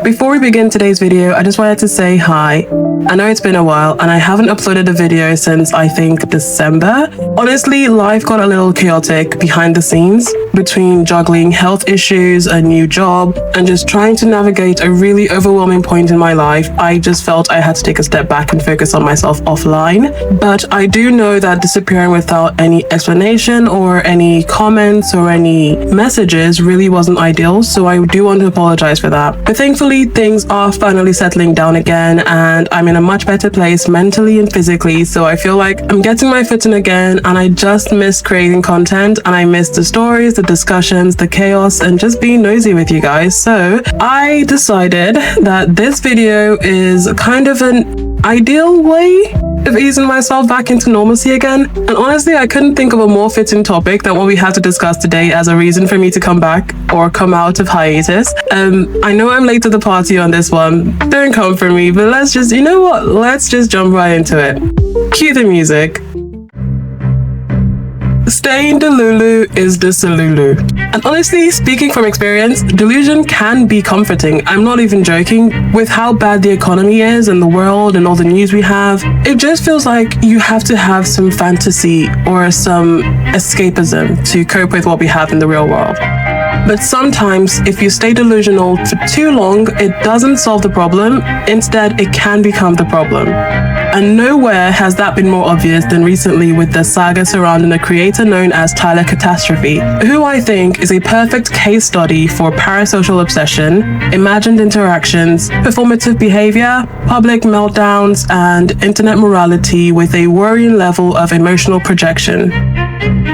Before we begin today's video, I just wanted to say hi. I know it's been a while and I haven't uploaded a video since I think December. Honestly, life got a little chaotic behind the scenes between juggling health issues, a new job, and just trying to navigate a really overwhelming point in my life. I just felt I had to take a step back and focus on myself offline. But I do know that disappearing without any explanation or any comments or any messages really wasn't ideal, so I do want to apologize for that. But thankfully, things are finally settling down again and I'm in a much better place mentally and physically, so I feel like I'm getting my foot in again, and I just miss creating content and I miss the stories, the discussions, the chaos, and just being nosy with you guys. So I decided that this video is kind of an ideal way of easing myself back into normalcy again. And honestly, I couldn't think of a more fitting topic than what we have to discuss today as a reason for me to come back or come out of hiatus. I know I'm late to the party on this one. Don't come for me, but let's just, you know what? Let's just jump right into it. Cue the music. Staying Delulu is the Solulu. And honestly, speaking from experience, delusion can be comforting. I'm not even joking. With how bad the economy is and the world and all the news we have, it just feels like you have to have some fantasy or some escapism to cope with what we have in the real world. But sometimes, if you stay delusional for too long, it doesn't solve the problem. Instead, it can become the problem. And nowhere has that been more obvious than recently with the saga surrounding a creator known as Catastrophe, who I think is a perfect case study for parasocial obsession, imagined interactions, performative behavior, public meltdowns, and internet morality with a worrying level of emotional projection.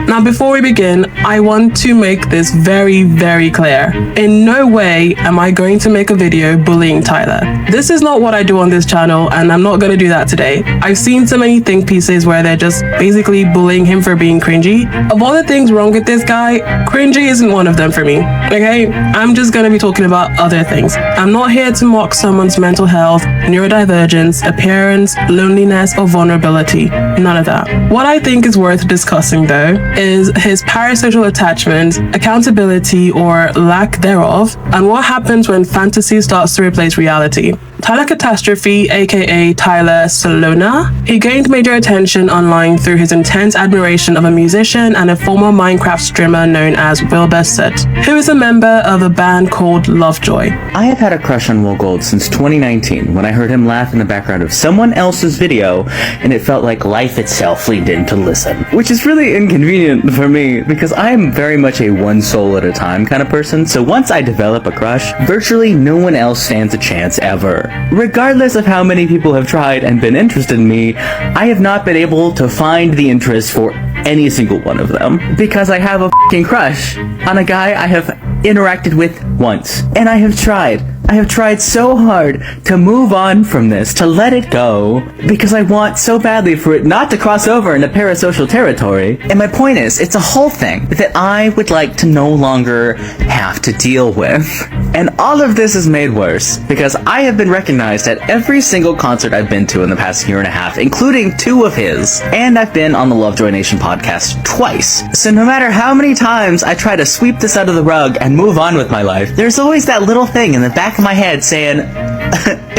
Now, before we begin, I want to make this very, very clear. In no way am I going to make a video bullying Tyler. This is not what I do on this channel, and I'm not going to do that today. I've seen so many think pieces where they're just basically bullying him for being cringy. Of all the things wrong with this guy, cringy isn't one of them for me, okay? I'm just going to be talking about other things. I'm not here to mock someone's mental health, neurodivergence, appearance, loneliness, or vulnerability. None of that. What I think is worth discussing, though, is his parasocial attachment, accountability or lack thereof, and what happens when fantasy starts to replace reality. Tyler Catastrophe, aka Tyler Solulu, he gained major attention online through his intense admiration of a musician and a former Minecraft streamer known as Wilbur Soot, who is a member of a band called Lovejoy. I have had a crush on Will Gold since 2019 when I heard him laugh in the background of someone else's video, and it felt like life itself leaned in to listen. Which is really inconvenient for me because I am very much a one soul at a time kind of person, so once I develop a crush, virtually no one else stands a chance ever. Regardless of how many people have tried and been interested in me, I have not been able to find the interest for any single one of them because I have a f***ing crush on a guy I have interacted with once. And I have tried so hard to move on from this, to let it go, because I want so badly for it not to cross over into parasocial territory. And my point is, it's a whole thing that I would like to no longer have to deal with. And all of this is made worse because I have been recognized at every single concert I've been to in the past year and a half, including 2 of his. And I've been on the Lovejoy Nation podcast twice. So no matter how many times I try to sweep this under the rug and move on with my life, there's always that little thing in the back of my head saying,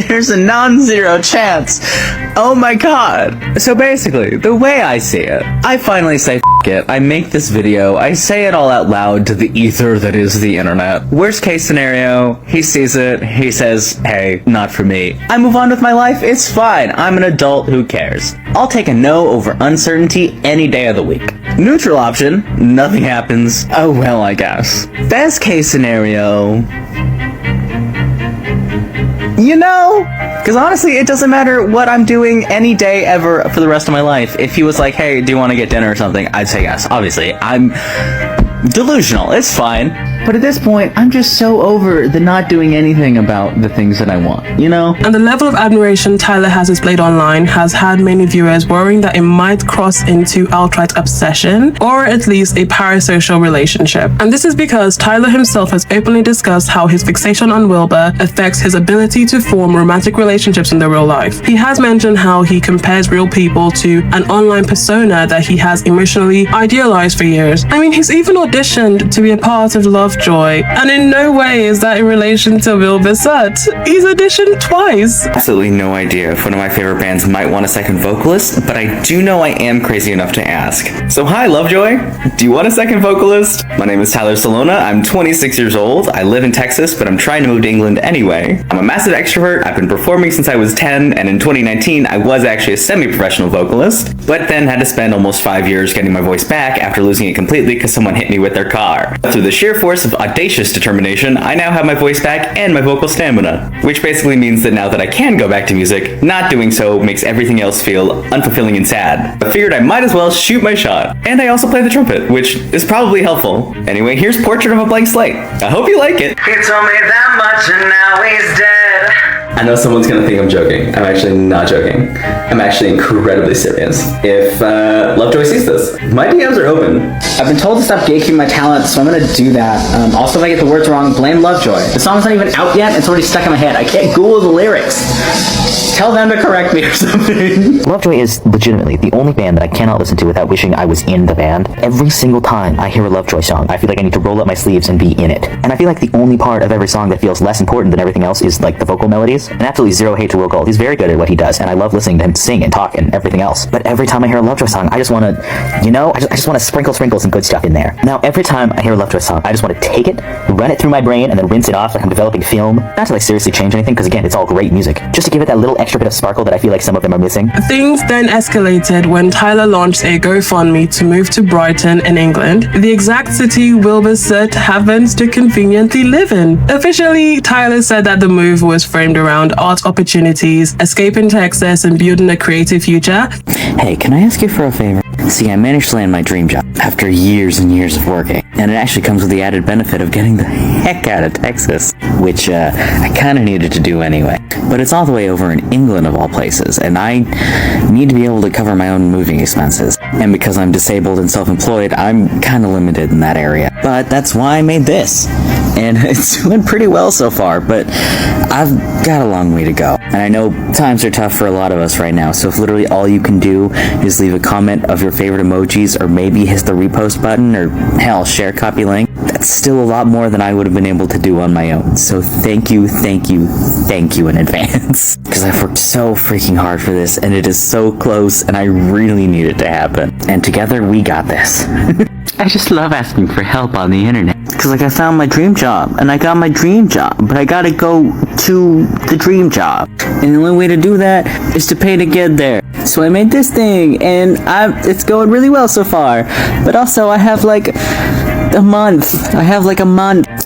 there's a non-zero chance. Oh my god. So basically, the way I see it, I finally say f*** it. I make this video, I say it all out loud to the ether that is the internet. Worst case scenario, he sees it, he says, hey, not for me. I move on with my life, it's fine. I'm an adult, who cares? I'll take a no over uncertainty any day of the week. Neutral option, nothing happens. Oh well, I guess. Best case scenario, you know, because honestly, it doesn't matter what I'm doing any day ever for the rest of my life. If he was like, hey, do you want to get dinner or something? I'd say yes. Obviously, I'm delusional. It's fine. But at this point, I'm just so over the not doing anything about the things that I want, you know? And the level of admiration Tyler has displayed online has had many viewers worrying that it might cross into outright obsession, or at least a parasocial relationship. And this is because Tyler himself has openly discussed how his fixation on Wilbur affects his ability to form romantic relationships in the real life. He has mentioned how he compares real people to an online persona that he has emotionally idealized for years. I mean, he's even auditioned to be a part of Love Lovejoy, and in no way is that in relation to Wilbur Soot. He's auditioned twice. Absolutely no idea if one of my favorite bands might want a second vocalist, but I do know I am crazy enough to ask. So hi Lovejoy, do you want a second vocalist? My name is Tyler Soluna, I'm 26 years old, I live in Texas, but I'm trying to move to England anyway. I'm a massive extrovert, I've been performing since I was 10, and in 2019 I was actually a semi-professional vocalist, but then had to spend almost 5 years getting my voice back after losing it completely because someone hit me with their car. Through the sheer force of audacious determination, I now have my voice back and my vocal stamina, which basically means that now that I can go back to music, not doing so makes everything else feel unfulfilling and sad. I figured I might as well shoot my shot. And I also play the trumpet, which is probably helpful. Anyway, here's Portrait of a Blank Slate. I hope you like it. He told me that much and now he's dead. I know someone's gonna think I'm joking. I'm actually not joking. I'm actually incredibly serious. If Lovejoy sees this, my DMs are open. I've been told to stop gatekeeping my talent, so I'm gonna do that. Also, if I get the words wrong, blame Lovejoy. The song's not even out yet, it's already stuck in my head. I can't Google the lyrics. Tell them to correct me or something. Lovejoy is legitimately the only band that I cannot listen to without wishing I was in the band. Every single time I hear a Lovejoy song, I feel like I need to roll up my sleeves and be in it. And I feel like the only part of every song that feels less important than everything else is like the vocal melodies. And absolutely zero hate to Will Gold. He's very good at what he does, and I love listening to him sing and talk and everything else. But every time I hear a Lovejoy song, I just want to, you know, I just want to sprinkle some good stuff in there. Now, every time I hear a Lovejoy song, I just want to take it, run it through my brain, and then rinse it off like I'm developing film. Not to like seriously change anything, because again, it's all great music. Just to give it that little extra bit of sparkle that I feel like some of them are missing. Things then escalated when Tyler launched a GoFundMe to move to Brighton in England, the exact city Wilbur Soot happens to conveniently live in. Officially, Tyler said that the move was framed around art opportunities, escaping Texas, and building a creative future. Hey, can I ask you for a favor? See, I managed to land my dream job after years and years of working, and it actually comes with the added benefit of getting the heck out of Texas, which I kind of needed to do anyway. But it's all the way over in England of all places, and I need to be able to cover my own moving expenses. And because I'm disabled and self-employed, I'm kind of limited in that area. But that's why I made this. And it's doing pretty well so far, but I've got a long way to go. And I know times are tough for a lot of us right now, so if literally all you can do is leave a comment of your favorite emojis, or maybe hit the repost button, or hell, share copy link, that's still a lot more than I would have been able to do on my own. So thank you in advance. Because I've worked so freaking hard for this, and it is so close, and I really need it to happen. And together, we got this. I just love asking for help on the internet. Because, like, I found my dream job, and I got my dream job, but I gotta go to the dream job. And the only way to do that is to pay to get there. So I made this thing, and it's going really well so far. But also, I have, like, a month.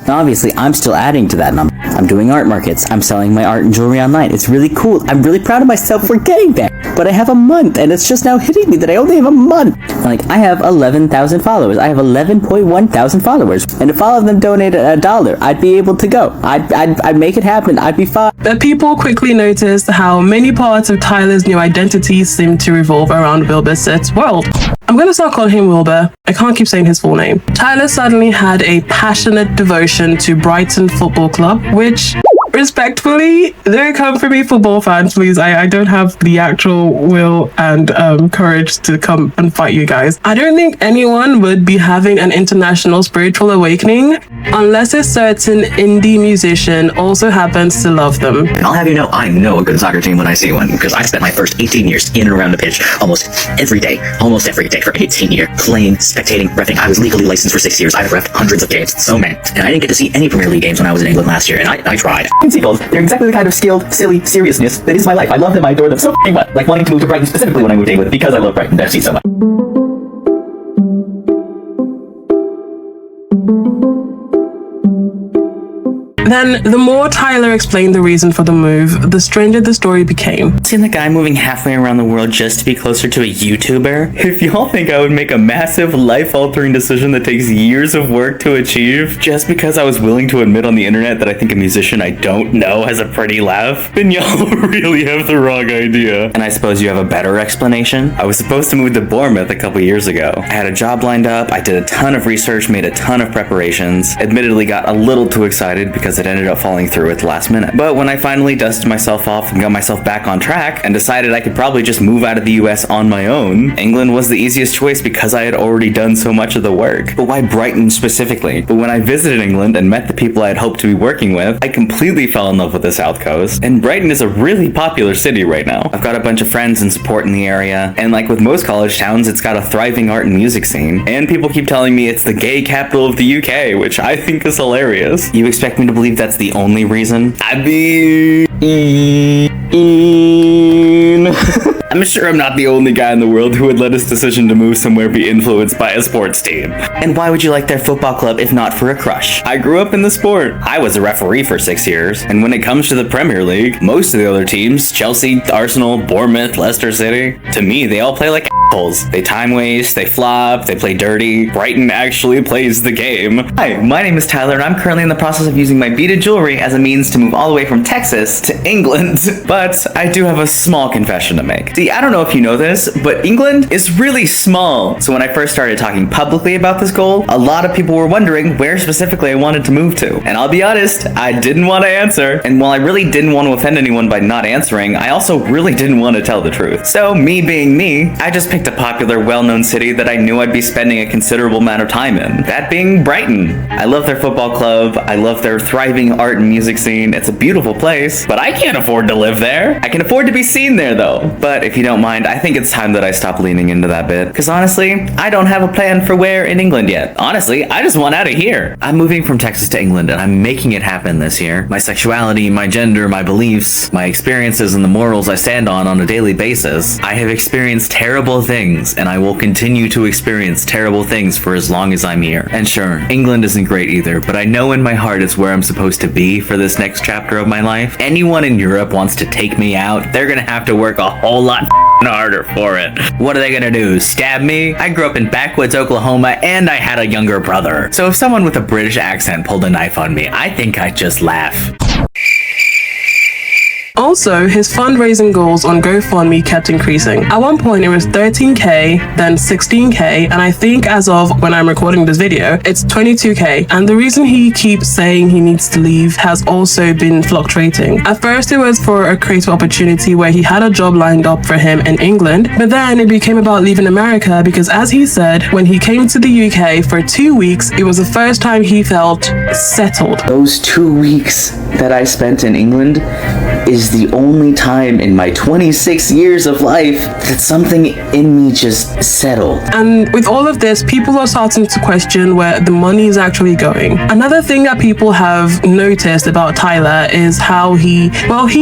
Obviously, I'm still adding to that number. I'm doing art markets. I'm selling my art and jewelry online. It's really cool. I'm really proud of myself for getting there. But I have a month, and it's just now hitting me that I only have a month. Like, I have 11,000 followers. I have 11.1 thousand followers. And if all of them donated $1, I'd be able to go. I'd make it happen. I'd be fine. But people quickly noticed how many parts of Tyler's new identity seemed to revolve around Wilbur Soot's world. I'm gonna start calling him Wilbur. I can't keep saying his full name. Tyler suddenly had a passionate devotion to Brighton Football Club, which, respectfully, don't come for me, football fans, please. I don't have the actual will and courage to come and fight you guys. I don't think anyone would be having an international spiritual awakening unless a certain indie musician also happens to love them. I'll have you know, I know a good soccer team when I see one, because I spent my first 18 years in and around the pitch almost every day for 18 years, playing, spectating, reffing. I was legally licensed for 6 years. I've reffed hundreds of games, so many. And I didn't get to see any Premier League games when I was in England last year, and I tried. Seagulls, they're exactly the kind of skilled, silly seriousness that is my life. I love them, I adore them so much. Like wanting to move to Brighton specifically when I moved to England because I love Brighton FC so much. Then, the more Tyler explained the reason for the move, the stranger the story became. Seeing the guy moving halfway around the world just to be closer to a YouTuber? If y'all think I would make a massive, life-altering decision that takes years of work to achieve just because I was willing to admit on the internet that I think a musician I don't know has a pretty laugh, then y'all really have the wrong idea. And I suppose you have a better explanation? I was supposed to move to Bournemouth a couple years ago. I had a job lined up, I did a ton of research, made a ton of preparations, admittedly got a little too excited because because it ended up falling through at the last minute. But when I finally dusted myself off and got myself back on track and decided I could probably just move out of the US on my own, England was the easiest choice because I had already done so much of the work. But why Brighton specifically? But when I visited England and met the people I had hoped to be working with, I completely fell in love with the South Coast, and Brighton is a really popular city right now. I've got a bunch of friends and support in the area, and like with most college towns, it's got a thriving art and music scene, and people keep telling me it's the gay capital of the UK, which I think is hilarious. You expect me to believe that's the only reason? I mean... I'm sure I'm not the only guy in the world who would let his decision to move somewhere be influenced by a sports team. And why would you like their football club if not for a crush? I grew up in the sport. I was a referee for 6 years, and when it comes to the Premier League, most of the other teams, Chelsea, Arsenal, Bournemouth, Leicester City, to me, they all play like assholes. They time waste, they flop, they play dirty. Brighton actually plays the game. Hi, my name is Tyler, and I'm currently in the process of using my beaded jewelry as a means to move all the way from Texas to England. But I do have a small confession to make. See, I don't know if you know this, but England is really small. So when I first started talking publicly about this goal, a lot of people were wondering where specifically I wanted to move to. And I'll be honest, I didn't want to answer. And while I really didn't want to offend anyone by not answering, I also really didn't want to tell the truth. So me being me, I just picked a popular, well-known city that I knew I'd be spending a considerable amount of time in. That being Brighton. I love their football club. I love their thriving art and music scene. It's a beautiful place, but I can't afford to live there. I can afford to be seen there though. But if you don't mind, I think it's time that I stop leaning into that bit. Because honestly, I don't have a plan for where in England yet. Honestly, I just want out of here. I'm moving from Texas to England and I'm making it happen this year. My sexuality, my gender, my beliefs, my experiences and the morals I stand on a daily basis. I have experienced terrible things and I will continue to experience terrible things for as long as I'm here. And sure, England isn't great either, but I know in my heart it's where I'm supposed to be for this next chapter of my life. Anyone in Europe wants to take me out, they're gonna have to work a whole lot harder for it. What are they gonna do? Stab me? I grew up in backwoods Oklahoma and I had a younger brother. So if someone with a British accent pulled a knife on me, I think I'd just laugh. Also, his fundraising goals on GoFundMe kept increasing. At one point, it was 13k, then 16k, and I think as of when I'm recording this video, it's 22k. And the reason he keeps saying he needs to leave has also been fluctuating. At first, it was for a creative opportunity where he had a job lined up for him in England, but then it became about leaving America because, as he said, when he came to the UK for 2 weeks, it was the first time he felt settled. Those 2 weeks that I spent in England is the only time in my 26 years of life that something in me just settled. And with all of this, people are starting to question where the money is actually going. Another thing that people have noticed about Tyler is how he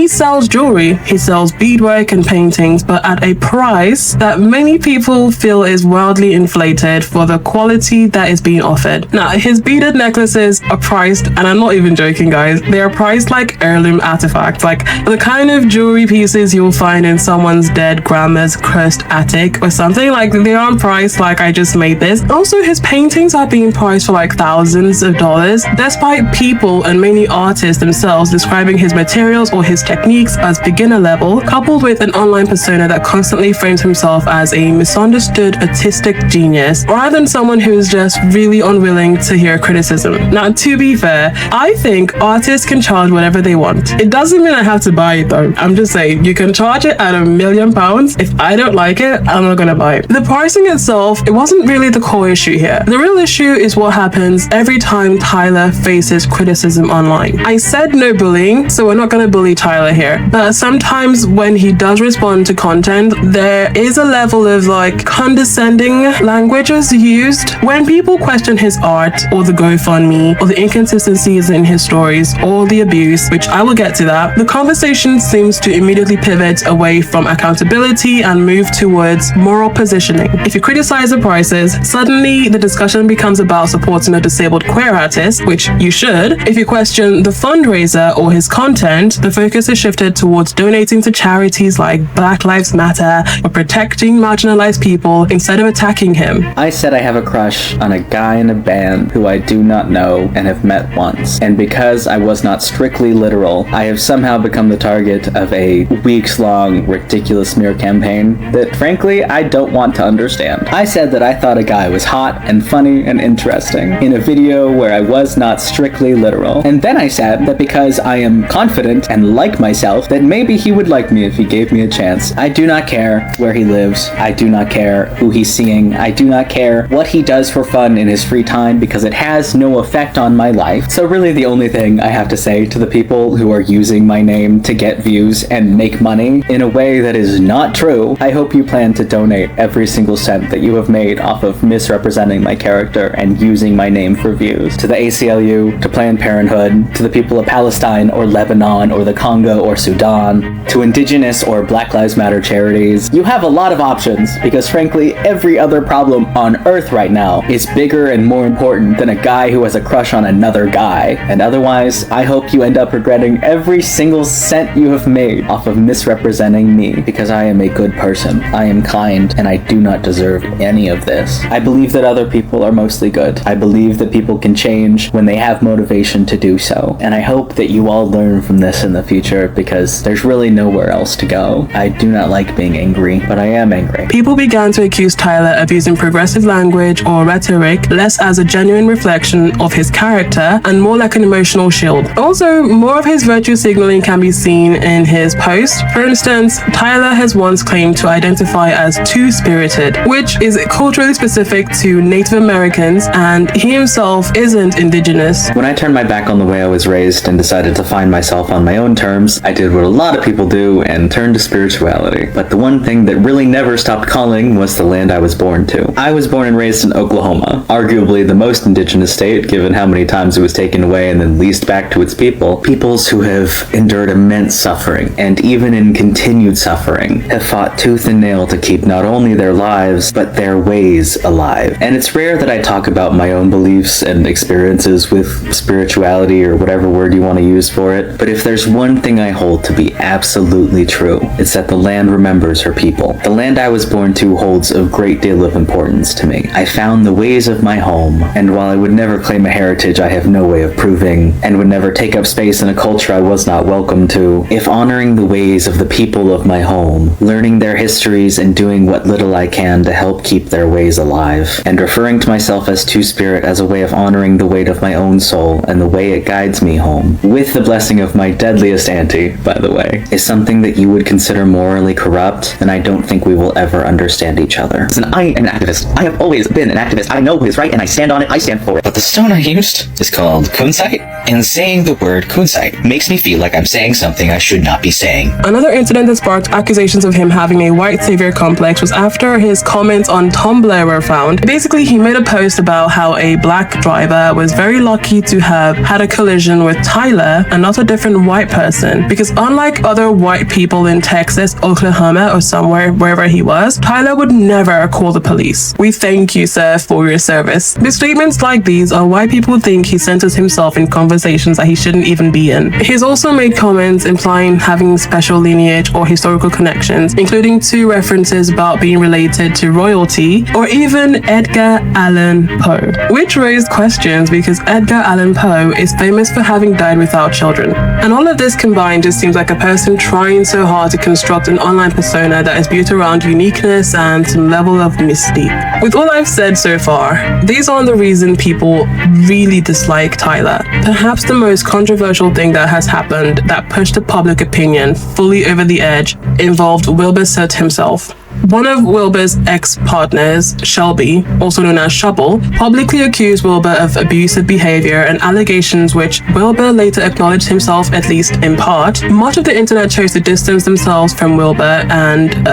sells jewelry. He sells beadwork and paintings, but at a price that many people feel is wildly inflated for the quality that is being offered. Now, his beaded necklaces are priced, and I'm not even joking, guys, they are priced like heirloom artifacts, like the kind of jewelry pieces you'll find in someone's dead grandma's cursed attic or something. Like, they aren't priced like I just made this. Also, his paintings are being priced for like thousands of dollars, despite people and many artists themselves describing his materials or his techniques as beginner level, coupled with an online persona that constantly frames himself as a misunderstood artistic genius, rather than someone who's just really unwilling to hear criticism. Now, to be fair, I think artists can charge whatever they want. It doesn't mean I have to buy it though. I'm just saying, you can charge it at £1 million. If I don't like it, I'm not gonna buy it. The pricing itself, it wasn't really the core issue here. The real issue is what happens every time Tyler faces criticism online. I said no bullying, so we're not gonna bully Tyler here. But sometimes when he does respond to content, there is a level of like condescending languages used. When people question his art or the GoFundMe or the inconsistencies in his stories or the abuse, which I will get to that, the conversation seems to immediately pivot away from accountability and move towards moral positioning. If you criticize the prices, suddenly the discussion becomes about supporting a disabled queer artist, which you should. If you question the fundraiser or his content, the focus is shifted towards donating to charities like Black Lives Matter or protecting marginalized people instead of attacking him. I said I have a crush on a guy in a band who I do not know and have met once. And because I was not strictly literal, I have somehow become become the target of a weeks-long, ridiculous smear campaign that, frankly, I don't want to understand. I said that I thought a guy was hot and funny and interesting in a video where I was not strictly literal. And then I said that because I am confident and like myself, that maybe he would like me if he gave me a chance. I do not care where he lives. I do not care who he's seeing. I do not care what he does for fun in his free time because it has no effect on my life. So really the only thing I have to say to the people who are using my name to get views and make money in a way that is not true, I hope you plan to donate every single cent that you have made off of misrepresenting my character and using my name for views. To the ACLU, to Planned Parenthood, to the people of Palestine or Lebanon or the Congo or Sudan, to Indigenous or Black Lives Matter charities. You have a lot of options because frankly every other problem on earth right now is bigger and more important than a guy who has a crush on another guy. And otherwise, I hope you end up regretting every single cent you have made off of misrepresenting me because I am a good person. I am kind and I do not deserve any of this. I believe that other people are mostly good. I believe that people can change when they have motivation to do so. And I hope that you all learn from this in the future because there's really nowhere else to go. I do not like being angry, but I am angry. People began to accuse Tyler of using progressive language or rhetoric less as a genuine reflection of his character and more like an emotional shield. Also, more of his virtue signaling can be seen in his posts. For instance, Tyler has once claimed to identify as two-spirited, which is culturally specific to Native Americans, and he himself isn't indigenous. When I turned my back on the way I was raised and decided to find myself on my own terms, I did what a lot of people do and turned to spirituality. But the one thing that really never stopped calling was the land I was born to. I was born and raised in Oklahoma, arguably the most indigenous state given how many times it was taken away and then leased back to its people. Peoples who have endured immense suffering, and even in continued suffering, have fought tooth and nail to keep not only their lives, but their ways alive. And it's rare that I talk about my own beliefs and experiences with spirituality or whatever word you want to use for it, but if there's one thing I hold to be absolutely true, it's that the land remembers her people. The land I was born to holds a great deal of importance to me. I found the ways of my home, and while I would never claim a heritage I have no way of proving, and would never take up space in a culture I was not welcome to, if honoring the ways of the people of my home, learning their histories and doing what little I can to help keep their ways alive, and referring to myself as Two-Spirit as a way of honoring the weight of my own soul and the way it guides me home, with the blessing of my deadliest auntie, by the way, is something that you would consider morally corrupt, then I don't think we will ever understand each other. Listen, I am an activist. I have always been an activist. I know what is right and I stand on it. I stand for it. But the stone I used is called kunzite, and saying the word kunzite makes me feel like I'm saying something I should not be saying. Another incident that sparked accusations of him having a white savior complex was after his comments on Tumblr were found. Basically, he made a post about how a black driver was very lucky to have had a collision with Tyler and not a different white person, because unlike other white people in Texas, Oklahoma, or somewhere wherever he was, Tyler would never call the police. We thank you, sir, for your service. With statements like these are why people think he centers himself in conversations that he shouldn't even be in. He's also made comments implying having special lineage or historical connections, including 2 references about being related to royalty or even Edgar Allan Poe, which raised questions because Edgar Allan Poe is famous for having died without children. And all of this combined just seems like a person trying so hard to construct an online persona that is built around uniqueness and some level of mystique. With all I've said so far, these aren't the reason people really dislike Tyler. Perhaps the most controversial thing that has happened that pushed the public opinion fully over the edge involved Wilbur Soot himself. One of Wilbur's ex-partners, Shelby, also known as Shubble, publicly accused Wilbur of abusive behavior and allegations which Wilbur later acknowledged himself, at least in part. Much of the internet chose to distance themselves from Wilbur and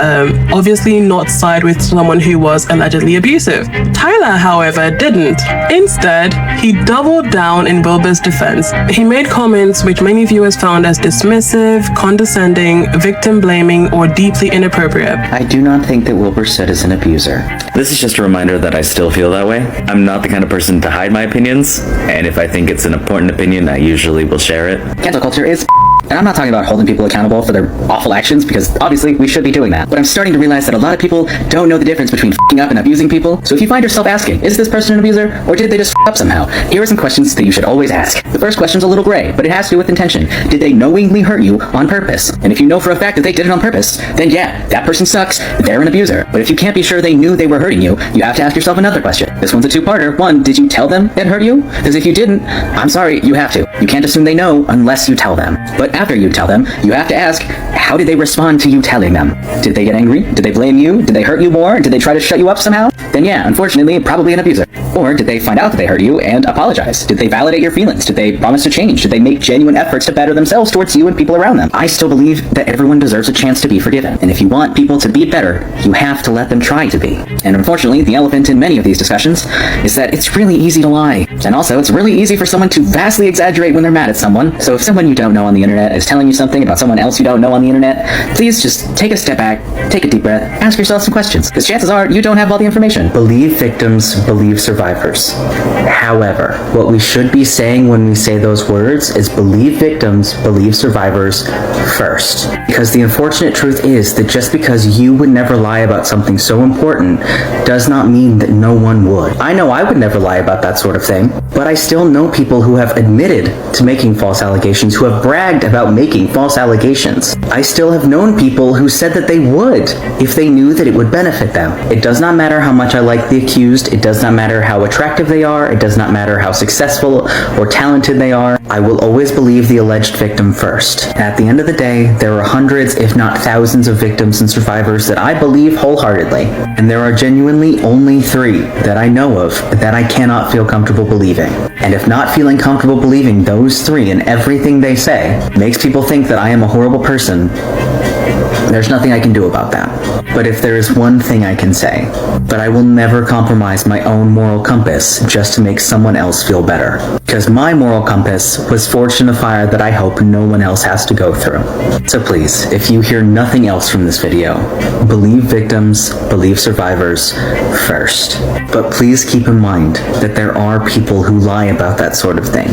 obviously not side with someone who was allegedly abusive. Tyler, however, didn't. Instead, he doubled down in Wilbur's defense. He made comments which many viewers found as dismissive, condescending, victim-blaming, or deeply inappropriate. I do not think that Wilbur Soot is an abuser. This is just a reminder that I still feel that way. I'm not the kind of person to hide my opinions, and if I think it's an important opinion, I usually will share it. Cancel culture is And I'm not talking about holding people accountable for their awful actions, because obviously we should be doing that. But I'm starting to realize that a lot of people don't know the difference between f***ing up and abusing people. So if you find yourself asking, is this person an abuser, or did they just f*** up somehow? Here are some questions that you should always ask. The first question's a little gray, but it has to do with intention. Did they knowingly hurt you on purpose? And if you know for a fact that they did it on purpose, then yeah, that person sucks, they're an abuser. But if you can't be sure they knew they were hurting you, you have to ask yourself another question. This one's a two-parter. One, did you tell them it hurt you? Because if you didn't, I'm sorry, you have to. You can't assume they know unless you tell them. But after you tell them, you have to ask, how did they respond to you telling them? Did they get angry? Did they blame you? Did they hurt you more? Did they try to shut you up somehow? Then yeah, unfortunately, probably an abuser. Or did they find out that they hurt you and apologize? Did they validate your feelings? Did they promise to change? Did they make genuine efforts to better themselves towards you and people around them? I still believe that everyone deserves a chance to be forgiven. And if you want people to be better, you have to let them try to be. And unfortunately, the elephant in many of these discussions is that it's really easy to lie. And also, it's really easy for someone to vastly exaggerate when they're mad at someone. So if someone you don't know on the internet is telling you something about someone else you don't know on the internet, please just take a step back, take a deep breath, ask yourself some questions, because chances are you don't have all the information. Believe victims, believe survivors. However, what we should be saying when we say those words is believe victims, believe survivors first. Because the unfortunate truth is that just because you would never lie about something so important does not mean that no one would. I know I would never lie about that sort of thing, but I still know people who have admitted to making false allegations, who have bragged about making false allegations. I still have known people who said that they would if they knew that it would benefit them. It does not matter how much I like the accused, it does not matter how attractive they are, it does not matter how successful or talented they are. I will always believe the alleged victim first. At the end of the day, there are hundreds, if not thousands, of victims and survivors that I believe wholeheartedly, and there are genuinely only 3 that I know of that I cannot feel comfortable believing. And if not feeling comfortable believing those 3 and everything they say makes people think that I am a horrible person, there's nothing I can do about that. But if there is one thing I can say, that I will never compromise my own moral compass just to make someone else feel better. Because my moral compass was forged in a fire that I hope no one else has to go through. So please, if you hear nothing else from this video, believe victims, believe survivors first. But please keep in mind that there are people who lie about that sort of thing,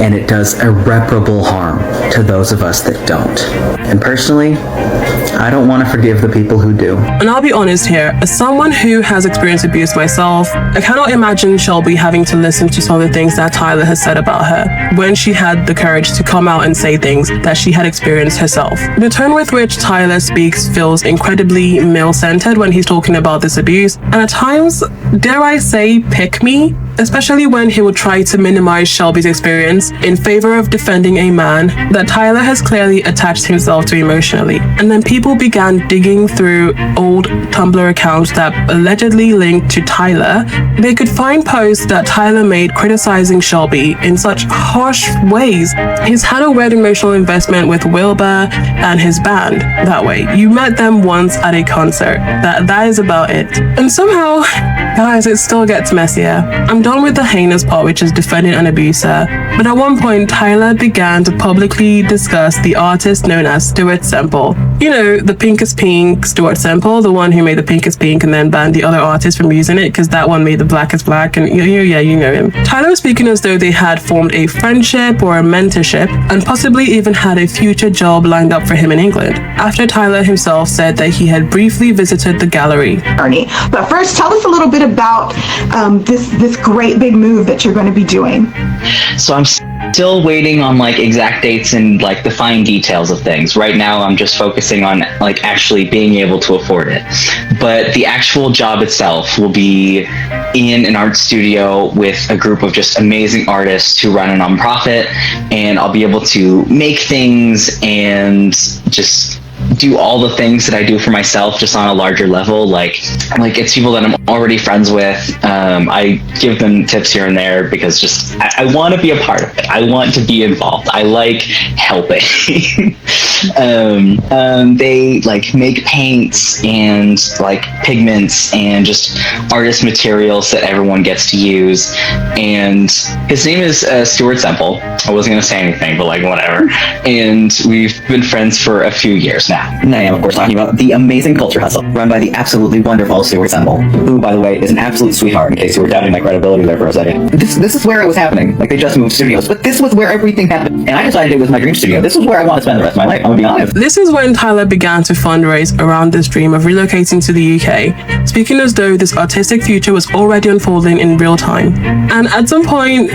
and it does irreparable harm to those of us that don't. And personally, I don't want to forgive the people who do. And I'll be honest here, as someone who has experienced abuse myself, I cannot imagine Shelby having to listen to some of the things that Tyler has said about her when she had the courage to come out and say things that she had experienced herself. The tone with which Tyler speaks feels incredibly male-centered when he's talking about this abuse, and at times, dare I say, pick me, especially when he would try to minimize Shelby's experience in favor of defending a man that Tyler has clearly attached himself to emotionally. And then people began digging through old Tumblr accounts that allegedly linked to Tyler. They could find posts that Tyler made criticizing Shelby in such harsh ways. He's had a weird emotional investment with Wilbur and his band that way. You met them once at a concert. That is about it. And somehow, guys, it still gets messier. I'm done with the heinous part, which is defending an abuser, but at one point Tyler began to publicly discuss the artist known as Stuart Semple. You know, the Pink is Pink Stuart Semple, the one who made the Pink is Pink and then banned the other artists from using it because that one made the Black is Black, and yeah, you know him. Tyler was speaking as though they had formed a friendship or a mentorship and possibly even had a future job lined up for him in England, after Tyler himself said that he had briefly visited the gallery. Ernie, but first tell us a little bit about this great big move that you're going to be doing. So I'm still waiting on like exact dates and like the fine details of things. Right now I'm just focusing on like actually being able to afford it. But the actual job itself will be in an art studio with a group of just amazing artists who run a nonprofit, and I'll be able to make things and just do all the things that I do for myself just on a larger level. Like it's people that I'm already friends with. I give them tips here and there because just I want to be a part of it. I want to be involved. I like helping. They like make paints and like pigments and just artist materials that everyone gets to use. And his name is Stuart Semple. I wasn't gonna say anything, but like whatever. And we've been friends for a few years now. now. And I am, of course, talking about the amazing Culture Hustle, run by the absolutely wonderful Stuart Semple, who, by the way, is an absolute sweetheart, in case you were doubting my credibility there for a second. This is where it was happening. Like, they just moved studios, but this was where everything happened. And I decided it was my dream studio. This was where I want to spend the rest of my life, I'm gonna be honest. This is when Tyler began to fundraise around this dream of relocating to the UK, speaking as though this artistic future was already unfolding in real time. And at some point,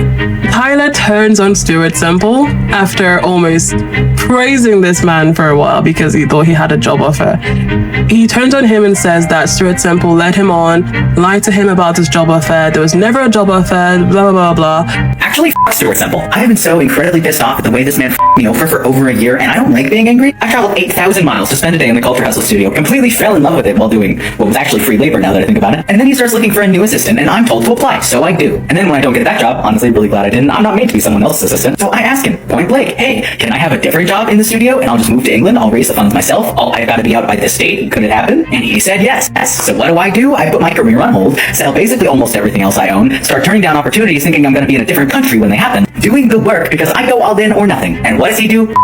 Tyler turns on Stuart Semple after almost praising this man for a while because he thought he had a job offer. He turns on him and says that Stuart Semple led him on, lied to him about this job offer, there was never a job offer, blah, blah, blah, blah. Actually, Stuart Semple. I have been so incredibly pissed off at the way this man me over for over a year, and I don't like being angry. I traveled 8,000 miles to spend a day in the Culture Hustle studio, completely fell in love with it while doing what was actually free labor now that I think about it, and then he starts looking for a new assistant, and I'm told to apply, so I do. And then when I don't get that job, honestly, really glad I didn't, I'm not made to be someone else's assistant, so I ask him, point blank, hey, can I have a different job in the studio, and I'll just move to England, I'll raise the funds myself, I've got to be out by this date, could it happen? And he said yes. So what do? I put my career on hold, sell basically almost everything else I own, start turning down opportunities thinking I'm going to be in a different country when they happen, doing the work because I go all in or nothing. And what does he do?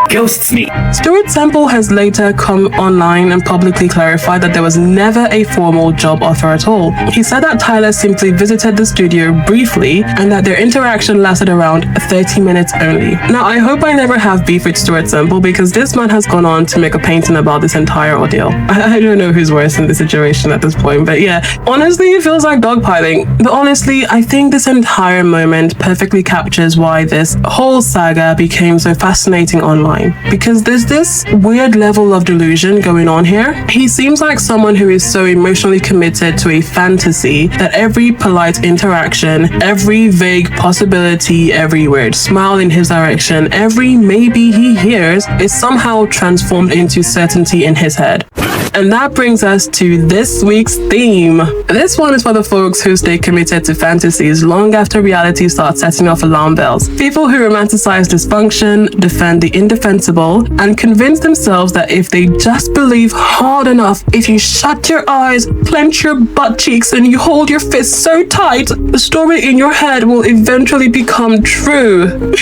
Ghosts me. Stuart Semple has later come online and publicly clarified that there was never a formal job offer at all. He said that Tyler simply visited the studio briefly and that their interaction lasted around 30 minutes only. Now, I hope I never have beef with Stuart Semple because this man has gone on to make a painting about this entire ordeal. I don't know who's worse in this situation at this point, but yeah, honestly, it feels like dogpiling. But honestly, I think this entire moment perfectly captures why this whole saga became so fascinating online. Because there's this weird level of delusion going on here. He seems like someone who is so emotionally committed to a fantasy that every polite interaction, every vague possibility, every weird smile in his direction, every maybe he hears is somehow transformed into certainty in his head. And that brings us to this week's theme. This one is for the folks who stay committed to fantasies long after reality starts setting off alarm bells. People who romanticize dysfunction, defend the indefensible, and convince themselves that if they just believe hard enough, if you shut your eyes, clench your butt cheeks, and you hold your fists so tight, the story in your head will eventually become true.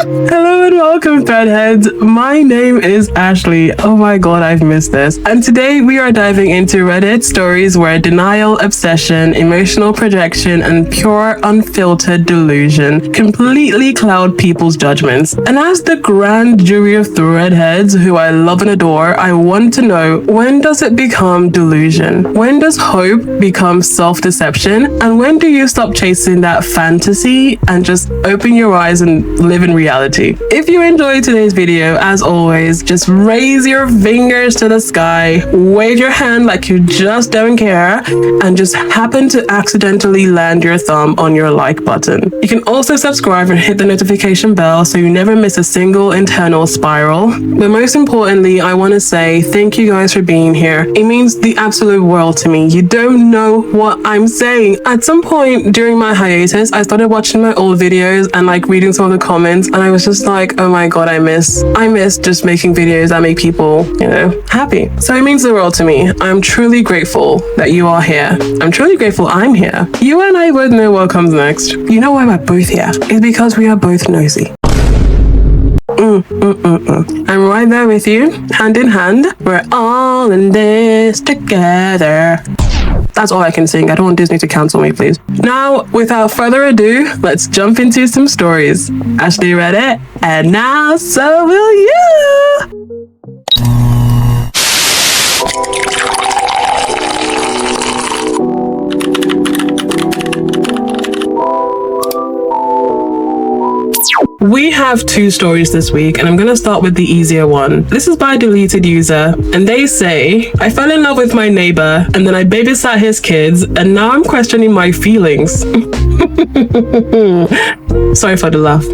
Hello and welcome, Threadheads. My name is Ashley. Oh my god, I've missed this. And today we are diving into Reddit stories where denial, obsession, emotional projection, and pure unfiltered delusion completely cloud people's judgments. And as the grand jury of Threadheads, who I love and adore, I want to know, when does it become delusion? When does hope become self-deception? And when do you stop chasing that fantasy and just open your eyes and live in reality? If you enjoyed today's video, as always, just raise your fingers to the sky, wave your hand like you just don't care, and just happen to accidentally land your thumb on your like button. You can also subscribe and hit the notification bell so you never miss a single internal spiral. But most importantly, I want to say thank you guys for being here. It means the absolute world to me. You don't know what I'm saying. At some point during my hiatus, I started watching my old videos and like reading some of the comments, and I was just like, oh my god, I miss just making videos that make people, happy. So it means the world to me. I'm truly grateful that you are here. I'm truly grateful I'm here. You and I both know what comes next. You know why we're both here? It's because we are both nosy. I'm right there with you, hand in hand. We're all in this together. That's all I can sing. I don't want Disney to cancel me, please. Now, without further ado, let's jump into some stories. Ashley read it, and now so will you! We have two stories this week, and I'm going to start with the easier one. This is by a deleted user, and they say, I fell in love with my neighbor, and then I babysat his kids, and now I'm questioning my feelings. Sorry for the laugh.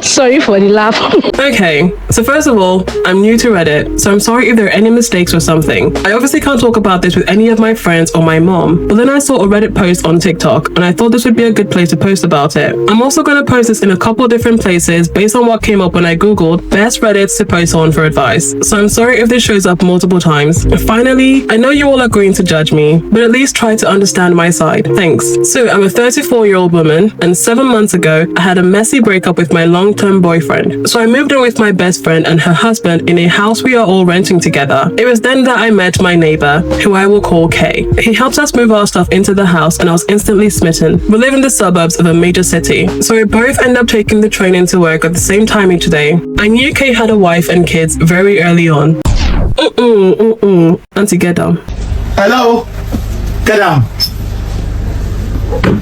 Sorry for the laugh. Okay, so first of all, I'm new to Reddit, so I'm sorry if there are any mistakes or something. I obviously can't talk about this with any of my friends or my mom, but then I saw a Reddit post on TikTok, and I thought this would be a good place to post about it. I'm also going to post this in a couple different places based on what came up when I googled best Reddits to post on for advice, so I'm sorry if this shows up multiple times. Finally, I know you all are going to judge me, but at least try to understand my side. Thanks. So I'm a 34-year-old woman, and 7 months ago, I had a messy breakup with my long long-term boyfriend. So I moved in with my best friend and her husband in a house we are all renting together. It was then that I met my neighbor, who I will call Kay. He helped us move our stuff into the house and I was instantly smitten. We live in the suburbs of a major city, so we both end up taking the train into work at the same time each day. I knew Kay had a wife and kids very early on. Auntie, get down. Hello? Get down.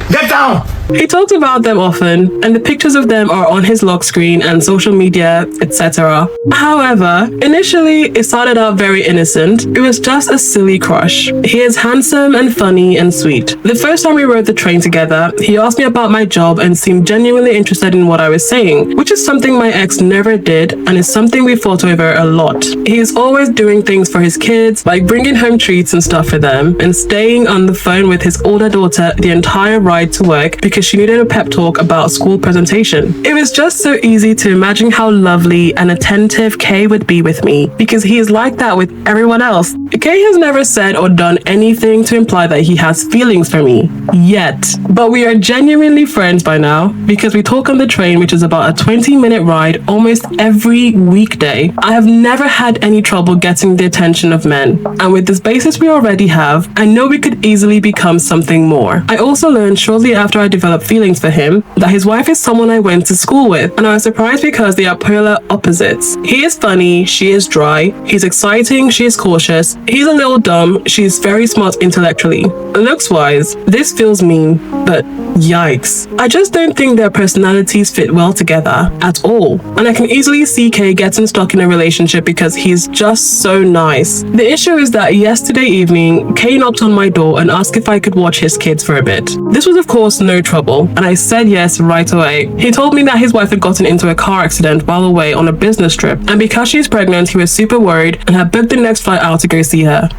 Get down! He talked about them often, and the pictures of them are on his lock screen and social media, etc. However, initially it started out very innocent. It was just a silly crush. He is handsome and funny and sweet. The first time we rode the train together, he asked me about my job and seemed genuinely interested in what I was saying, which is something my ex never did and is something we fought over a lot. He is always doing things for his kids, like bringing home treats and stuff for them, and staying on the phone with his older daughter the entire ride to work because she needed a pep talk about school presentation. It was just so easy to imagine how lovely and attentive Kay would be with me, because he is like that with everyone else. Kay has never said or done anything to imply that he has feelings for me, yet. But we are genuinely friends by now, because we talk on the train, which is about a 20-minute ride almost every weekday. I have never had any trouble getting the attention of men, and with this basis we already have, I know we could easily become something more. I also learned shortly after I developed feelings for him that his wife is someone I went to school with, and I was surprised because they are polar opposites. He is funny, she is dry. He's exciting, she is cautious. He's a little dumb, she's very smart intellectually. Looks-wise, this feels mean, but yikes. I just don't think their personalities fit well together at all, and I can easily see Kay getting stuck in a relationship because he's just so nice. The issue is that yesterday evening, Kay knocked on my door and asked if I could watch his kids for a bit. This was of course no trouble, and I said yes right away. He told me that his wife had gotten into a car accident while away on a business trip, and because she's pregnant, he was super worried and had booked the next flight out to go see her.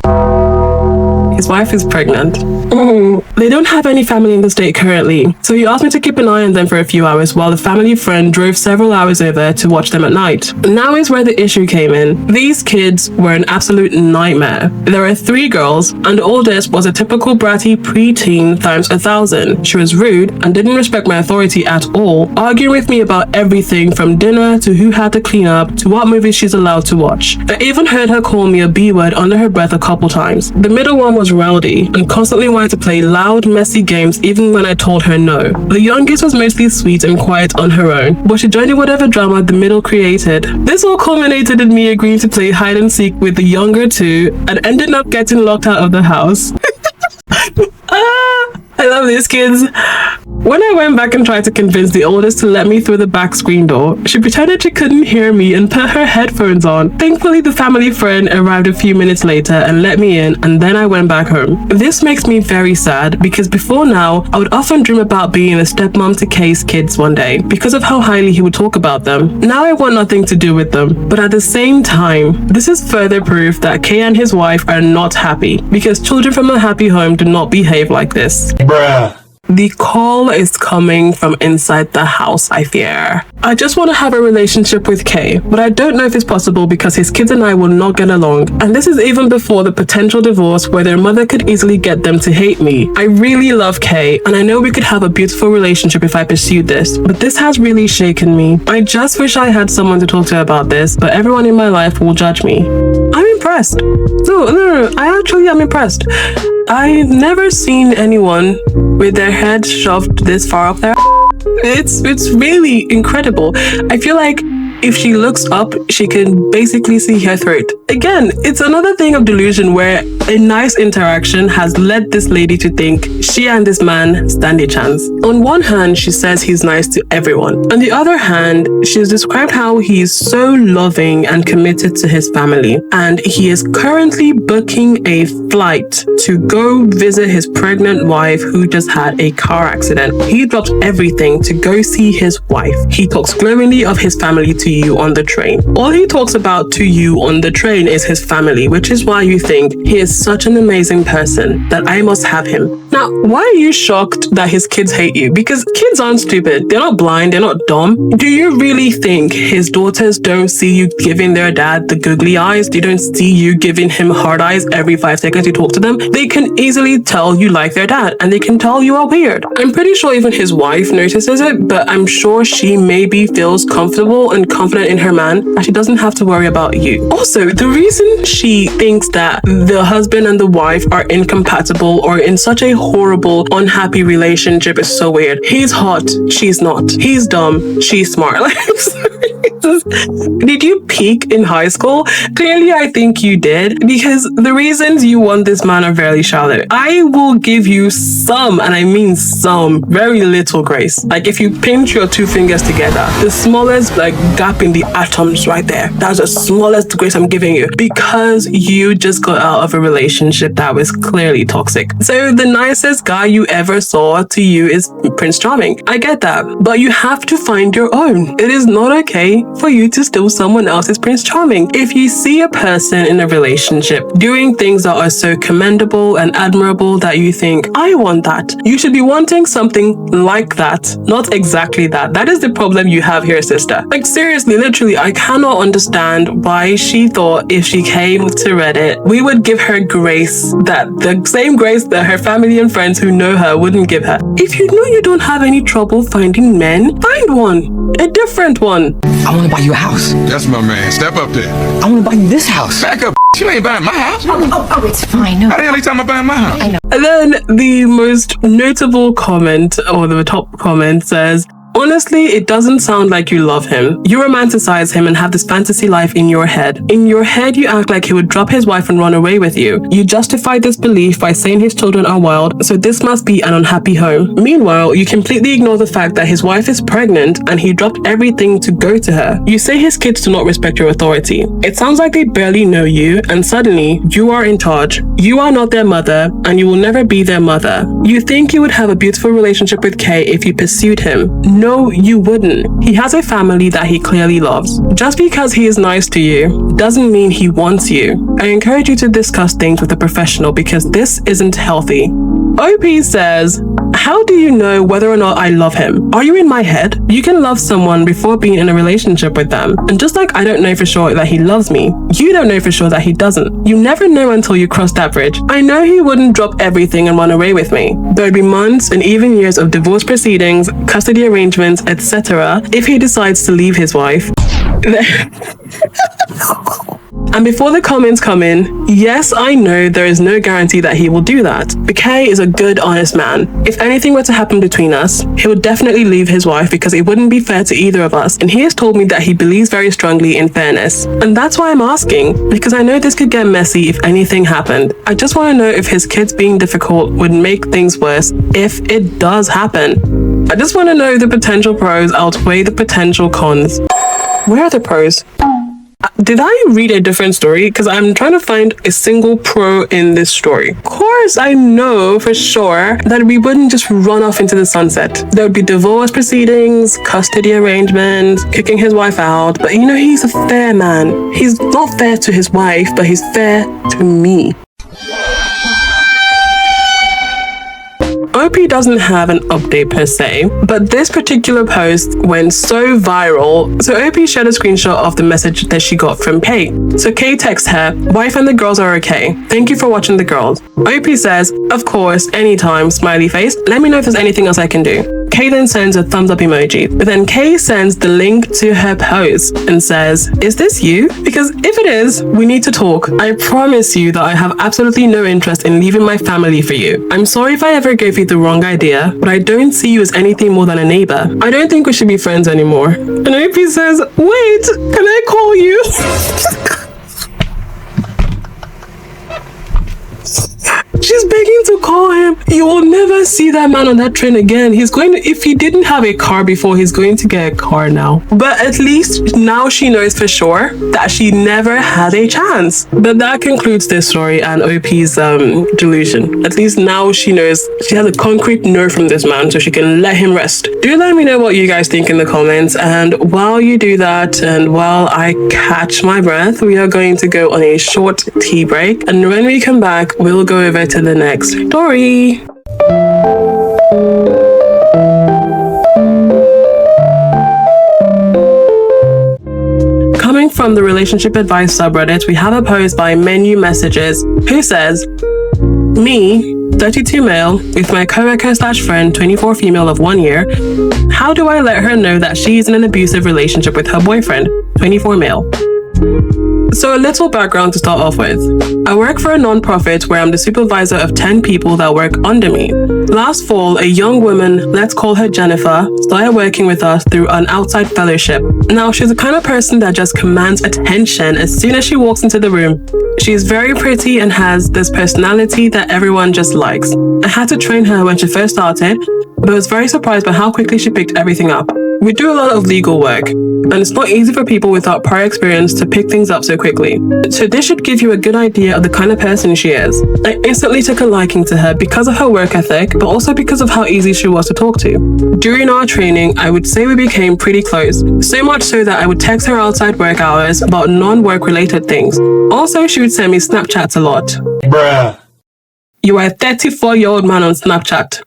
His wife is pregnant. They don't have any family in the state currently, so he asked me to keep an eye on them for a few hours while the family friend drove several hours over to watch them at night. Now is where the issue came in. These kids were an absolute nightmare. There were 3 girls, and the oldest was a typical bratty preteen times 1,000. She was rude and didn't respect my authority at all, arguing with me about everything from dinner to who had to clean up to what movies she's allowed to watch. I even heard her call me a B-word under her breath a couple times. The middle one was rowdy and constantly wanted to play loud, messy games even when I told her no. The youngest was mostly sweet and quiet on her own, but she joined in whatever drama the middle created. This all culminated in me agreeing to play hide and seek with the younger 2 and ended up getting locked out of the house. I love these kids. When I went back and tried to convince the oldest to let me through the back screen door, she pretended she couldn't hear me and put her headphones on. Thankfully, the family friend arrived a few minutes later and let me in, and then I went back home. This makes me very sad because before now, I would often dream about being a stepmom to Kay's kids one day because of how highly he would talk about them. Now I want nothing to do with them, but at the same time, this is further proof that Kay and his wife are not happy because children from a happy home do not behave like this. Bruh. The call is coming from inside the house, I fear. I just want to have a relationship with Kay, but I don't know if it's possible because his kids and I will not get along. And this is even before the potential divorce where their mother could easily get them to hate me. I really love Kay, and I know we could have a beautiful relationship if I pursued this, but this has really shaken me. I just wish I had someone to talk to about this, but everyone in my life will judge me. I'm impressed. No, I actually am impressed. I've never seen anyone with their head shoved this far up there. It's really incredible. I feel like if she looks up, she can basically see her throat. Again, it's another thing of delusion where a nice interaction has led this lady to think she and this man stand a chance. On one hand, she says he's nice to everyone. On the other hand, she's described how he is so loving and committed to his family, and he is currently booking a flight to go visit his pregnant wife who just had a car accident. He dropped everything to go see his wife. He talks glowingly of his family to you on the train. All he talks about to you on the train is his family, which is why you think he is such an amazing person that I must have him. Now, why are you shocked that his kids hate you? Because kids aren't stupid. They're not blind. They're not dumb. Do you really think his daughters don't see you giving their dad the googly eyes? They don't see you giving him hard eyes every 5 seconds you talk to them? They can easily tell you like their dad, and they can tell you are weird. I'm pretty sure even his wife notices it, but I'm sure she maybe feels comfortable and confident in her man that she doesn't have to worry about you. Also, the reason she thinks that the husband and the wife are incompatible or in such a horrible, unhappy relationship is so weird. He's hot, she's not. He's dumb, she's smart. Like, I'm sorry. Did you peak in high school? Clearly, I think you did, because the reasons you want this man are very shallow. I will give you some, and I mean some, very little grace. Like if you pinch your 2 fingers together, the smallest like gap in the atoms right there. That's the smallest grace I'm giving you, because you just got out of a relationship that was clearly toxic. So the nicest guy you ever saw to you is Prince Charming. I get that, but you have to find your own. It is not okay for you to steal someone else's Prince Charming. If you see a person in a relationship doing things that are so commendable and admirable that you think, I want that, you should be wanting something like that, not exactly that. That is the problem you have here, sister. Like seriously, literally, I cannot understand why she thought if she came to Reddit, we would give her grace, that the same grace that her family and friends who know her wouldn't give her. If you know you don't have any trouble finding men, find one, a different one. I want to buy you a house. That's my man. Step up there. I want to buy you this house. Back up. You ain't buying my house. Oh, it's fine. No. How the hell you talking about buying my house? I know. And then the most notable comment, or the top comment, says, honestly, it doesn't sound like you love him. You romanticize him and have this fantasy life in your head. In your head, you act like he would drop his wife and run away with you. You justify this belief by saying his children are wild, so this must be an unhappy home. Meanwhile, you completely ignore the fact that his wife is pregnant and he dropped everything to go to her. You say his kids do not respect your authority. It sounds like they barely know you, and suddenly, you are in charge. You are not their mother, and you will never be their mother. You think you would have a beautiful relationship with Kay if you pursued him. No, you wouldn't. He has a family that he clearly loves. Just because he is nice to you doesn't mean he wants you. I encourage you to discuss things with a professional because this isn't healthy. OP says, how do you know whether or not I love him? Are you in my head? You can love someone before being in a relationship with them. And just like I don't know for sure that he loves me, you don't know for sure that he doesn't. You never know until you cross that bridge. I know he wouldn't drop everything and run away with me. There'd be months and even years of divorce proceedings, custody arrangements, etc. if he decides to leave his wife. And before the comments come in, yes, I know there is no guarantee that he will do that. But Kay is a good, honest man. If anything were to happen between us, he would definitely leave his wife because it wouldn't be fair to either of us. And he has told me that he believes very strongly in fairness. And that's why I'm asking, because I know this could get messy if anything happened. I just want to know if his kids being difficult would make things worse if it does happen. I just want to know if the potential pros outweigh the potential cons. Where are the pros? Did I read a different story? Because I'm trying to find a single pro in this story. Of course, I know for sure that we wouldn't just run off into the sunset. There would be divorce proceedings, custody arrangements, kicking his wife out. But you know, he's a fair man. He's not fair to his wife, but he's fair to me. OP doesn't have an update per se, but this particular post went so viral. So OP shared a screenshot of the message that she got from Kay. So Kay texts her, wife and the girls are okay. Thank you for watching the girls. OP says, of course, anytime, smiley face. Let me know if there's anything else I can do. Kay then sends a thumbs up emoji. But then Kay sends the link to her post and says, is this you? Because if it is, we need to talk. I promise you that I have absolutely no interest in leaving my family for you. I'm sorry if I ever gave you the wrong idea, but I don't see you as anything more than a neighbor. I don't think we should be friends anymore. And OP says, wait, can I call you? She's begging to call him. You will never see that man on that train again. He's going to, if he didn't have a car before, he's going to get a car now. But at least now she knows for sure that she never had a chance. But that concludes this story and OP's delusion. At least now she knows she has a concrete no from this man, so she can let him rest. Do let me know what you guys think in the comments. And while you do that, and while I catch my breath, we are going to go on a short tea break. And when we come back, we'll go over to the next story. Coming from the relationship advice subreddit, we have a post by Menu Messages who says, me, 32 male, with my coworker / friend, 24 female of 1 year, how do I let her know that she's in an abusive relationship with her boyfriend, 24 male? So a little background to start off with. I work for a non-profit where I'm the supervisor of 10 people that work under me. Last fall, a young woman, let's call her Jennifer, started working with us through an outside fellowship. Now, she's the kind of person that just commands attention as soon as she walks into the room. She's very pretty and has this personality that everyone just likes. I had to train her when she first started, but I was very surprised by how quickly she picked everything up. We do a lot of legal work, and it's not easy for people without prior experience to pick things up so quickly. So this should give you a good idea of the kind of person she is. I instantly took a liking to her because of her work ethic, but also because of how easy she was to talk to. During our training, I would say we became pretty close, so much so that I would text her outside work hours about non-work related things. Also, she would send me Snapchats a lot. Bruh. You are a 34-year-old man on Snapchat.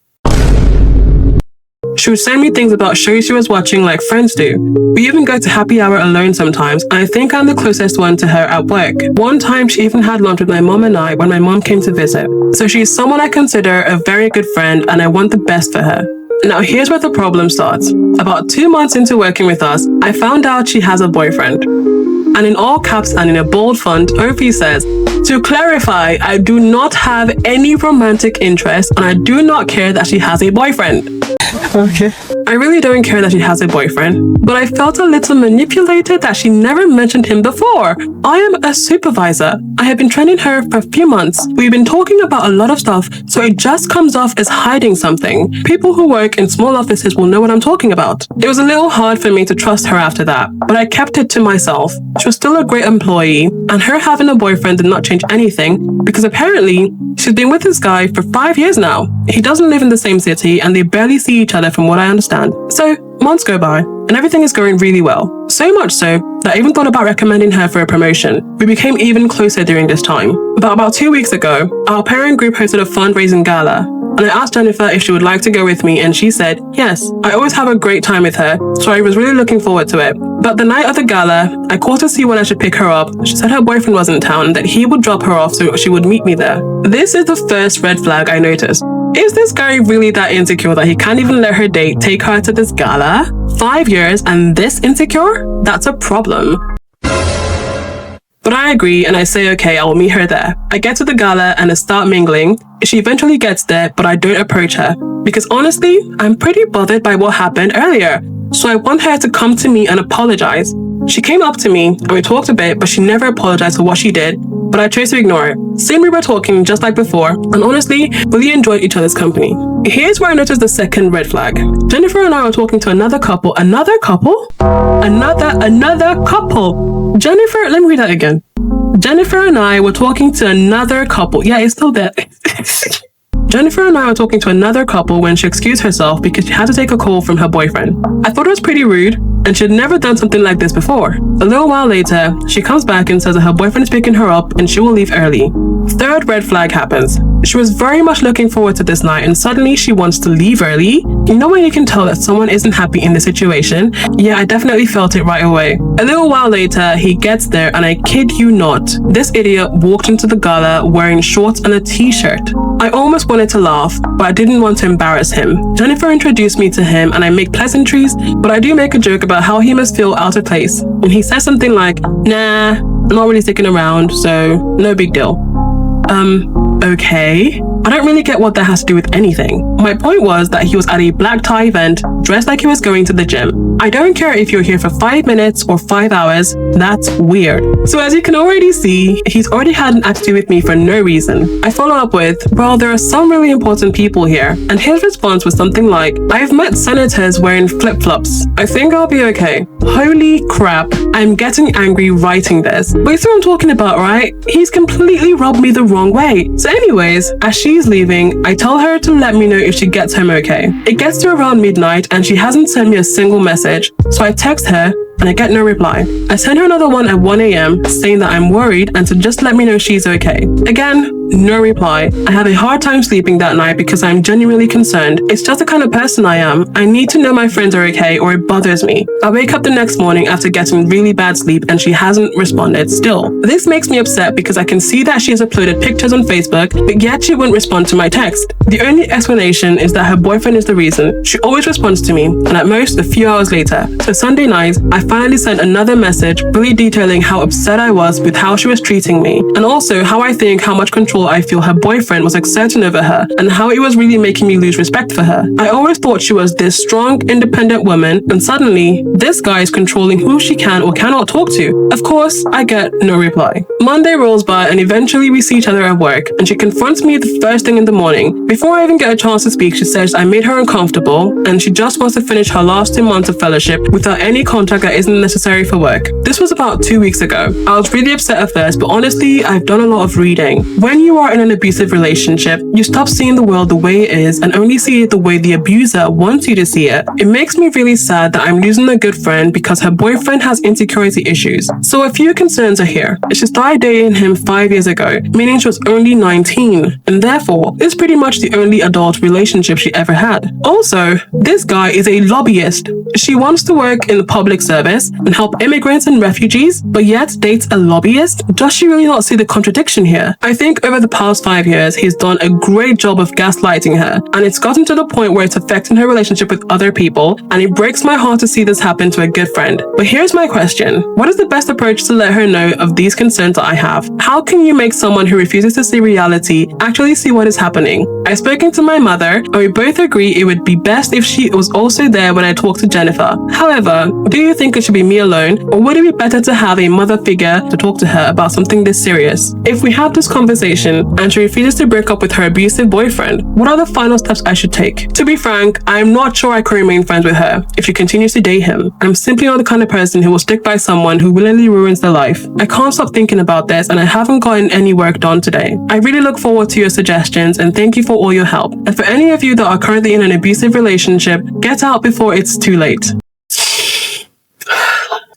She would send me things about shows she was watching like friends do. We even go to happy hour alone sometimes, and I think I'm the closest one to her at work. One time she even had lunch with my mom and I when my mom came to visit. So she's someone I consider a very good friend and I want the best for her. Now here's where the problem starts. About 2 months into working with us, I found out she has a boyfriend. And in all caps and in a bold font, OP says, to clarify, I do not have any romantic interest and I do not care that she has a boyfriend. Okay. I really don't care that she has a boyfriend, but I felt a little manipulated that she never mentioned him before. I am a supervisor. I have been training her for a few months. We've been talking about a lot of stuff, so it just comes off as hiding something. People who work in small offices will know what I'm talking about. It was a little hard for me to trust her after that, but I kept it to myself. She was still a great employee, and her having a boyfriend did not change anything, because apparently she's been with this guy for 5 years now. He doesn't live in the same city, and they barely see each other from what I understand. So months go by and everything is going really well. So much so that I even thought about recommending her for a promotion. We became even closer during this time. But about 2 weeks ago, our parent group hosted a fundraising gala. And I asked Jennifer if she would like to go with me, and she said, yes. I always have a great time with her, so I was really looking forward to it. But the night of the gala, I called to see when I should pick her up. She said her boyfriend was in town and that he would drop her off so she would meet me there. This is the first red flag I noticed. Is this guy really that insecure that he can't even let her date take her to this gala? 5 years and this insecure? That's a problem. But I agree and I say, okay, I will meet her there. I get to the gala and I start mingling. She eventually gets there, but I don't approach her. Because honestly, I'm pretty bothered by what happened earlier. So I want her to come to me and apologize. She came up to me and we talked a bit, but she never apologized for what she did. But I chose to ignore it. Same we were talking just like before, and honestly, really enjoyed each other's company. Here's where I noticed the second red flag. Jennifer and I were talking to another couple. Another couple? Another couple. Jennifer, let me read that again. Jennifer and I were talking to another couple. Yeah, it's still there. Jennifer and I were talking to another couple when she excused herself because she had to take a call from her boyfriend. I thought it was pretty rude, and she had never done something like this before. A little while later, she comes back and says that her boyfriend is picking her up and she will leave early. Third red flag happens. She was very much looking forward to this night and suddenly she wants to leave early. You know when you can tell that someone isn't happy in the situation? Yeah, I definitely felt it right away. A little while later, he gets there and I kid you not, this idiot walked into the gala wearing shorts and a t-shirt. I almost wanted to laugh, but I didn't want to embarrass him. Jennifer introduced me to him and I make pleasantries, but I do make a joke about how he must feel out of place. And he says something like, nah, I'm not really sticking around, so no big deal. Okay. I don't really get what that has to do with anything. My point was that he was at a black tie event, dressed like he was going to the gym. I don't care if you're here for 5 minutes or 5 hours, that's weird. So as you can already see, he's already had an attitude with me for no reason. I follow up with, well, there are some really important people here. And his response was something like, I've met senators wearing flip-flops. I think I'll be okay. Holy crap, I'm getting angry writing this. But you see what I'm talking about, right? He's completely rubbed me the wrong way. So anyways, as she's leaving, I tell her to let me know if she gets home okay. It gets to around midnight and she hasn't sent me a single message. So I text her and I get no reply. I send her another one at 1 a.m. saying that I'm worried and to just let me know she's okay. Again, No reply. I have a hard time sleeping that night because I'm genuinely concerned. It's just the kind of person I am. I need to know my friends are okay or it bothers me. I wake up the next morning after getting really bad sleep and she hasn't responded still. This makes me upset because I can see that she has uploaded pictures on Facebook, but yet she wouldn't respond to my text. The only explanation is that her boyfriend is the reason. She always responds to me, and at most a few hours later. So Sunday night, I finally sent another message fully detailing how upset I was with how she was treating me, and also how I think how much control I feel her boyfriend was exerting over her, and how it was really making me lose respect for her. I always thought she was this strong, independent woman, and suddenly, this guy is controlling who she can or cannot talk to. Of course, I get no reply. Monday rolls by and eventually we see each other at work, and she confronts me the first thing in the morning. Before I even get a chance to speak, she says I made her uncomfortable, and she just wants to finish her last 2 months of fellowship without any contact that isn't necessary for work. This was about 2 weeks ago. I was really upset at first, but honestly, I've done a lot of reading. When you are in an abusive relationship, you stop seeing the world the way it is and only see it the way the abuser wants you to see it. It makes me really sad that I'm losing a good friend because her boyfriend has insecurity issues. So a few concerns are here. She started dating him 5 years ago, meaning she was only 19, and therefore, this is pretty much the only adult relationship she ever had. Also, this guy is a lobbyist. She wants to work in the public service and help immigrants and refugees, but yet dates a lobbyist? Does she really not see the contradiction here? I think over the past 5 years, he's done a great job of gaslighting her, and it's gotten to the point where it's affecting her relationship with other people, and it breaks my heart to see this happen to a good friend. But here's my question. What is the best approach to let her know of these concerns that I have? How can you make someone who refuses to see reality actually see what is happening? I've spoken to my mother, and we both agree it would be best if she was also there when I talked to Jennifer. However, do you think it should be me alone, or would it be better to have a mother figure to talk to her about something this serious? If we have this conversation and she refuses to break up with her abusive boyfriend, what are the final steps I should take? To be frank, I'm not sure I could remain friends with her if she continues to date him. I'm simply not the kind of person who will stick by someone who willingly ruins their life. I can't stop thinking about this, and I haven't gotten any work done today. I really look forward to your suggestions, and thank you for all your help. And for any of you that are currently in an abusive relationship, get out before it's too late.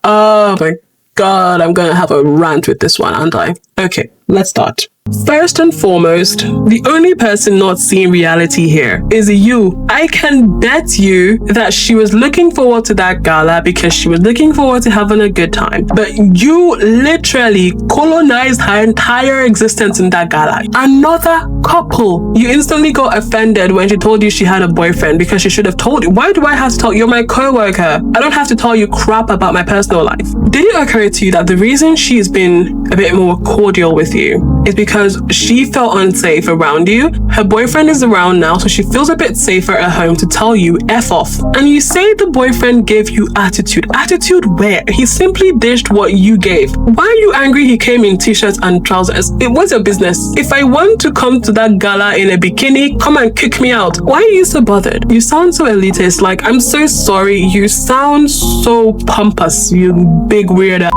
Oh my God, I'm gonna have a rant with this one, aren't I? Okay, let's start. First and foremost, the only person not seeing reality here is you. I can bet you that she was looking forward to that gala because she was looking forward to having a good time. But you literally colonized her entire existence in that gala. Another couple. You instantly got offended when she told you she had a boyfriend because she should have told you. Why do I have to tell you? You're my co-worker. I don't have to tell you crap about my personal life. Did it occur to you that the reason she's been a bit more cordial with you is because she felt unsafe around you? Her boyfriend is around now, so she feels a bit safer at home to tell you F off. And you say the boyfriend gave you attitude. Attitude where? He simply dished what you gave. Why are you angry he came in t-shirts and trousers? It was your business. If I want to come to that gala in a bikini, come and kick me out. Why are you so bothered? You sound so elitist. Like, I'm so sorry. You sound so pompous, you big weirdo.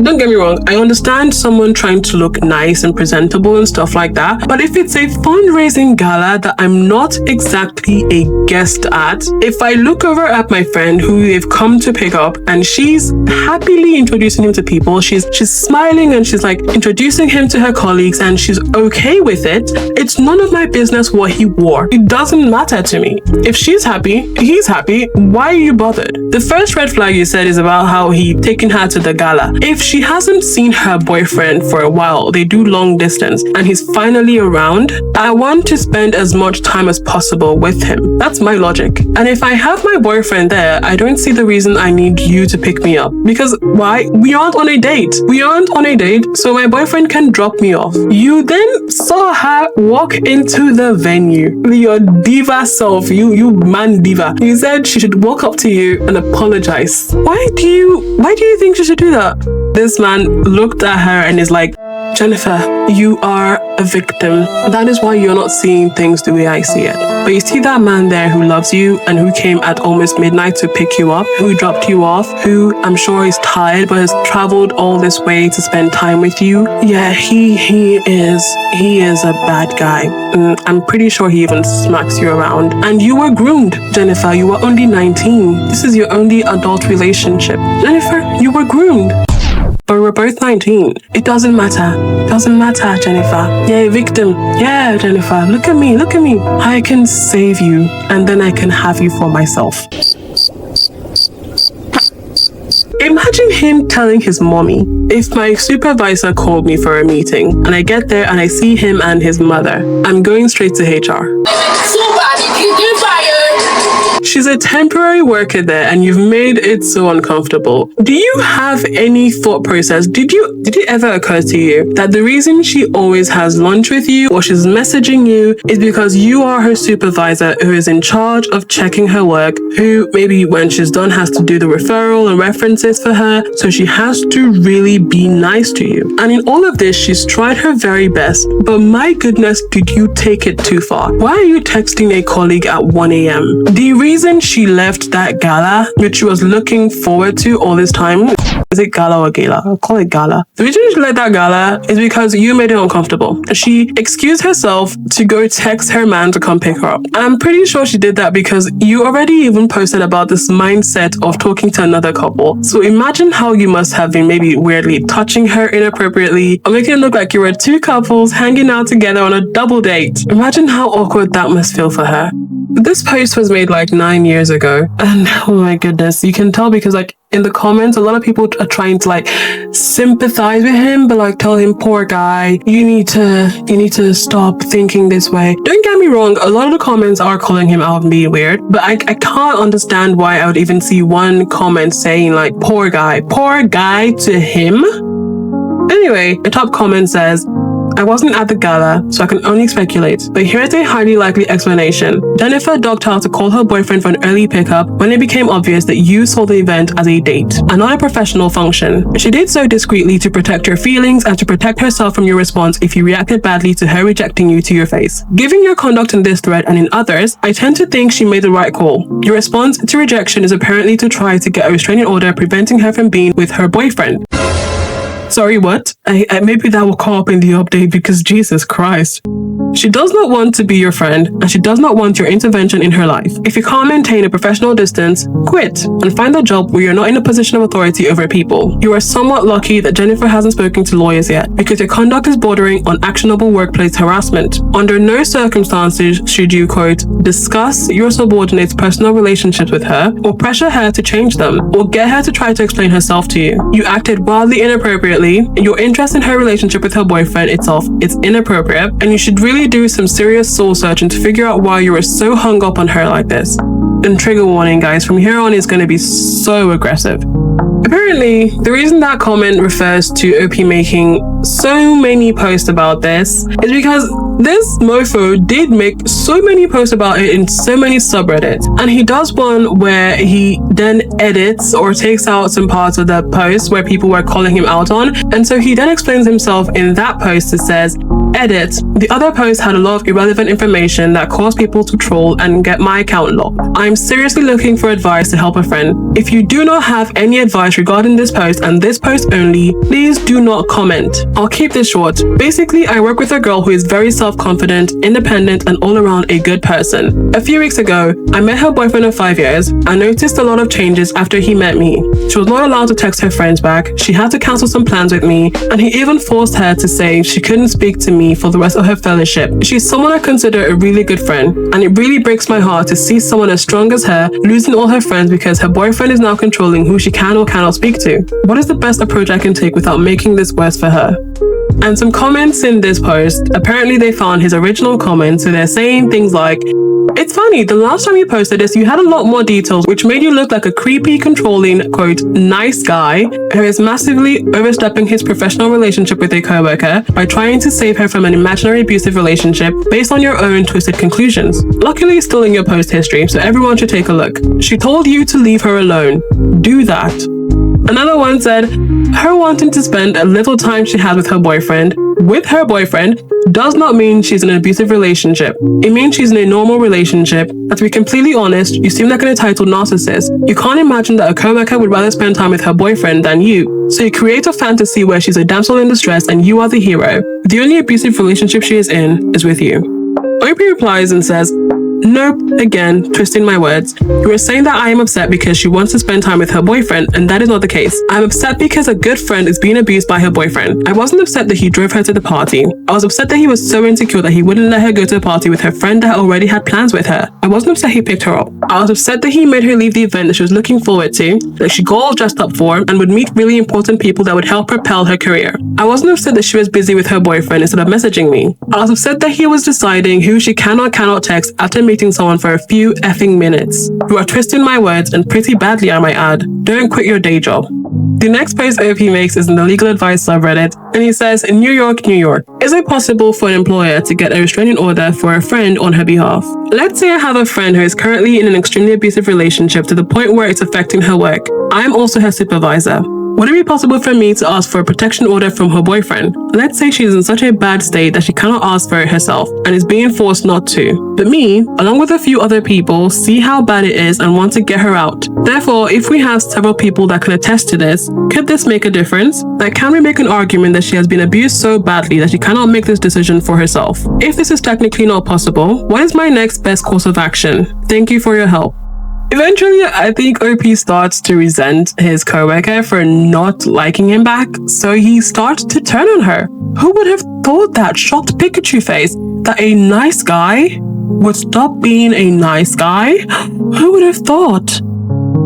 Don't get me wrong, I understand someone trying to look nice and presentable and stuff like that, but if it's a fundraising gala that I'm not exactly a guest at, if I look over at my friend who they've come to pick up and she's happily introducing him to people, she's smiling and she's like introducing him to her colleagues and she's okay with it, it's none of my business what he wore. It doesn't matter to me. If she's happy, he's happy, why are you bothered? The first red flag you said is about how he taken her to the gala. If she hasn't seen her boyfriend for a while, they do long distance, and he's finally around, I want to spend as much time as possible with him. That's my logic. And if I have my boyfriend there, I don't see the reason I need you to pick me up. Because why? We aren't on a date. We aren't on a date, so my boyfriend can drop me off. You then saw her walk into the venue. Your diva self, you man diva. You said she should walk up to you and apologize. Why do you think she should do that? This man looked at her and is like, Jennifer, you are a victim. That is why you're not seeing things the way I see it. But you see that man there who loves you and who came at almost midnight to pick you up, who dropped you off, who I'm sure is tired but has traveled all this way to spend time with you. Yeah, he is a bad guy. I'm pretty sure he even smacks you around. And you were groomed, Jennifer. You were only 19. This is your only adult relationship. Jennifer, you were groomed. but we were both 19. It doesn't matter. Doesn't matter, Jennifer. Yeah, victim. Yeah, Jennifer. Look at me. Look at me. I can save you, and then I can have you for myself. Imagine him telling his mommy, if my supervisor called me for a meeting and I get there and I see him and his mother, I'm going straight to HR. She's a temporary worker there and you've made it so uncomfortable. Do you have any thought process? Did it ever occur to you that the reason she always has lunch with you or she's messaging you is because you are her supervisor who is in charge of checking her work, who maybe when she's done has to do the referral and references for her, so she has to really be nice to you. And in all of this, she's tried her very best, but my goodness, did you take it too far? Why are you texting a colleague at 1 a.m.? The reason she left that gala, which she was looking forward to all this time, is it gala or gala? I'll call it gala. The reason she left that gala is because you made her uncomfortable. She excused herself to go text her man to come pick her up. I'm pretty sure she did that because you already even posted about this mindset of talking to another couple. So imagine how you must have been maybe weirdly touching her inappropriately or making it look like you were two couples hanging out together on a double date. Imagine how awkward that must feel for her. This post was made like 9 years ago, and oh my goodness, you can tell because like in the comments, a lot of people are trying to like sympathize with him, but like tell him, poor guy, you need to stop thinking this way. Don't get me wrong, a lot of the comments are calling him out and being weird, but I can't understand why I would even see one comment saying like, poor guy to him. Anyway, the top comment says, I wasn't at the gala, so I can only speculate. But here's a highly likely explanation. Jennifer ducked out to call her boyfriend for an early pickup when it became obvious that you saw the event as a date and not a professional function. She did so discreetly to protect her feelings and to protect herself from your response if you reacted badly to her rejecting you to your face. Given your conduct in this thread and in others, I tend to think she made the right call. Your response to rejection is apparently to try to get a restraining order preventing her from being with her boyfriend. Sorry, what? Maybe that will come up in the update because Jesus Christ. She does not want to be your friend and she does not want your intervention in her life. If you can't maintain a professional distance, quit and find a job where you're not in a position of authority over people. You are somewhat lucky that Jennifer hasn't spoken to lawyers yet because your conduct is bordering on actionable workplace harassment. Under no circumstances should you, quote, discuss your subordinate's personal relationships with her or pressure her to change them or get her to try to explain herself to you. You acted wildly inappropriately. Your interest in her relationship with her boyfriend itself is inappropriate and you should really do some serious soul searching to figure out why you were so hung up on her like this. And trigger warning, guys, from here on it's going to be so aggressive. Apparently, the reason that comment refers to OP making so many posts about this is because this mofo did make so many posts about it in so many subreddits. And he does one where he then edits or takes out some parts of the post where people were calling him out on. And so he then explains himself in that post that says, edit, the other post had a lot of irrelevant information that caused people to troll and get my account locked. I'm seriously looking for advice to help a friend. If you do not have any advice regarding this post and this post only, please do not comment. I'll keep this short. Basically, I work with a girl who is very self-confident, independent, and all around a good person. A few weeks ago, I met her boyfriend of 5 years. I noticed a lot of changes after he met me. She was not allowed to text her friends back. She had to cancel some plans with me, and he even forced her to say she couldn't speak to me for the rest of her fellowship. She's someone I consider a really good friend, and it really breaks my heart to see someone as strong as her losing all her friends because her boyfriend is now controlling who she can or cannot speak to. What is the best approach I can take without making this worse for her? And some comments in this post, apparently they found his original comment, so they're saying things like, it's funny, the last time you posted this, you had a lot more details, which made you look like a creepy, controlling, quote, nice guy who is massively overstepping his professional relationship with a coworker by trying to save her from an imaginary abusive relationship based on your own twisted conclusions. Luckily, it's still in your post history, so everyone should take a look. She told you to leave her alone. Do that. Another one said, her wanting to spend a little time she had with her boyfriend does not mean she's in an abusive relationship. It means she's in a normal relationship. And to be completely honest, you seem like an entitled narcissist. You can't imagine that a coworker would rather spend time with her boyfriend than you. So you create a fantasy where she's a damsel in distress and you are the hero. The only abusive relationship she is in is with you. Opie replies and says, Nope, again, twisting my words. You were saying that I am upset because she wants to spend time with her boyfriend, and that is not the case. I'm upset because a good friend is being abused by her boyfriend. I wasn't upset that he drove her to the party. I was upset that he was so insecure that he wouldn't let her go to the party with her friend that already had plans with her. I wasn't upset he picked her up. I was upset that he made her leave the event that she was looking forward to, that she got all dressed up for, and would meet really important people that would help propel her career. I wasn't upset that she was busy with her boyfriend instead of messaging me. I was upset that he was deciding who she can or cannot text after meeting someone for a few effing minutes. You are twisting my words, and pretty badly I might add. Don't quit your day job. The next post OP makes is in the legal advice subreddit, and he says, in New York, New York, is it possible for an employer to get a restraining order for a friend on her behalf? Let's say I have a friend who is currently in an extremely abusive relationship to the point where it's affecting her work. I am also her supervisor. Would it be possible for me to ask for a protection order from her boyfriend? Let's say she's in such a bad state that she cannot ask for it herself and is being forced not to. But me, along with a few other people, see how bad it is and want to get her out. Therefore, if we have several people that can attest to this, could this make a difference? Like, can we make an argument that she has been abused so badly that she cannot make this decision for herself? If this is technically not possible, what is my next best course of action? Thank you for your help. Eventually, I think OP starts to resent his coworker for not liking him back, so he starts to turn on her. Who would have thought that shocked Pikachu face, that a nice guy would stop being a nice guy? Who would have thought?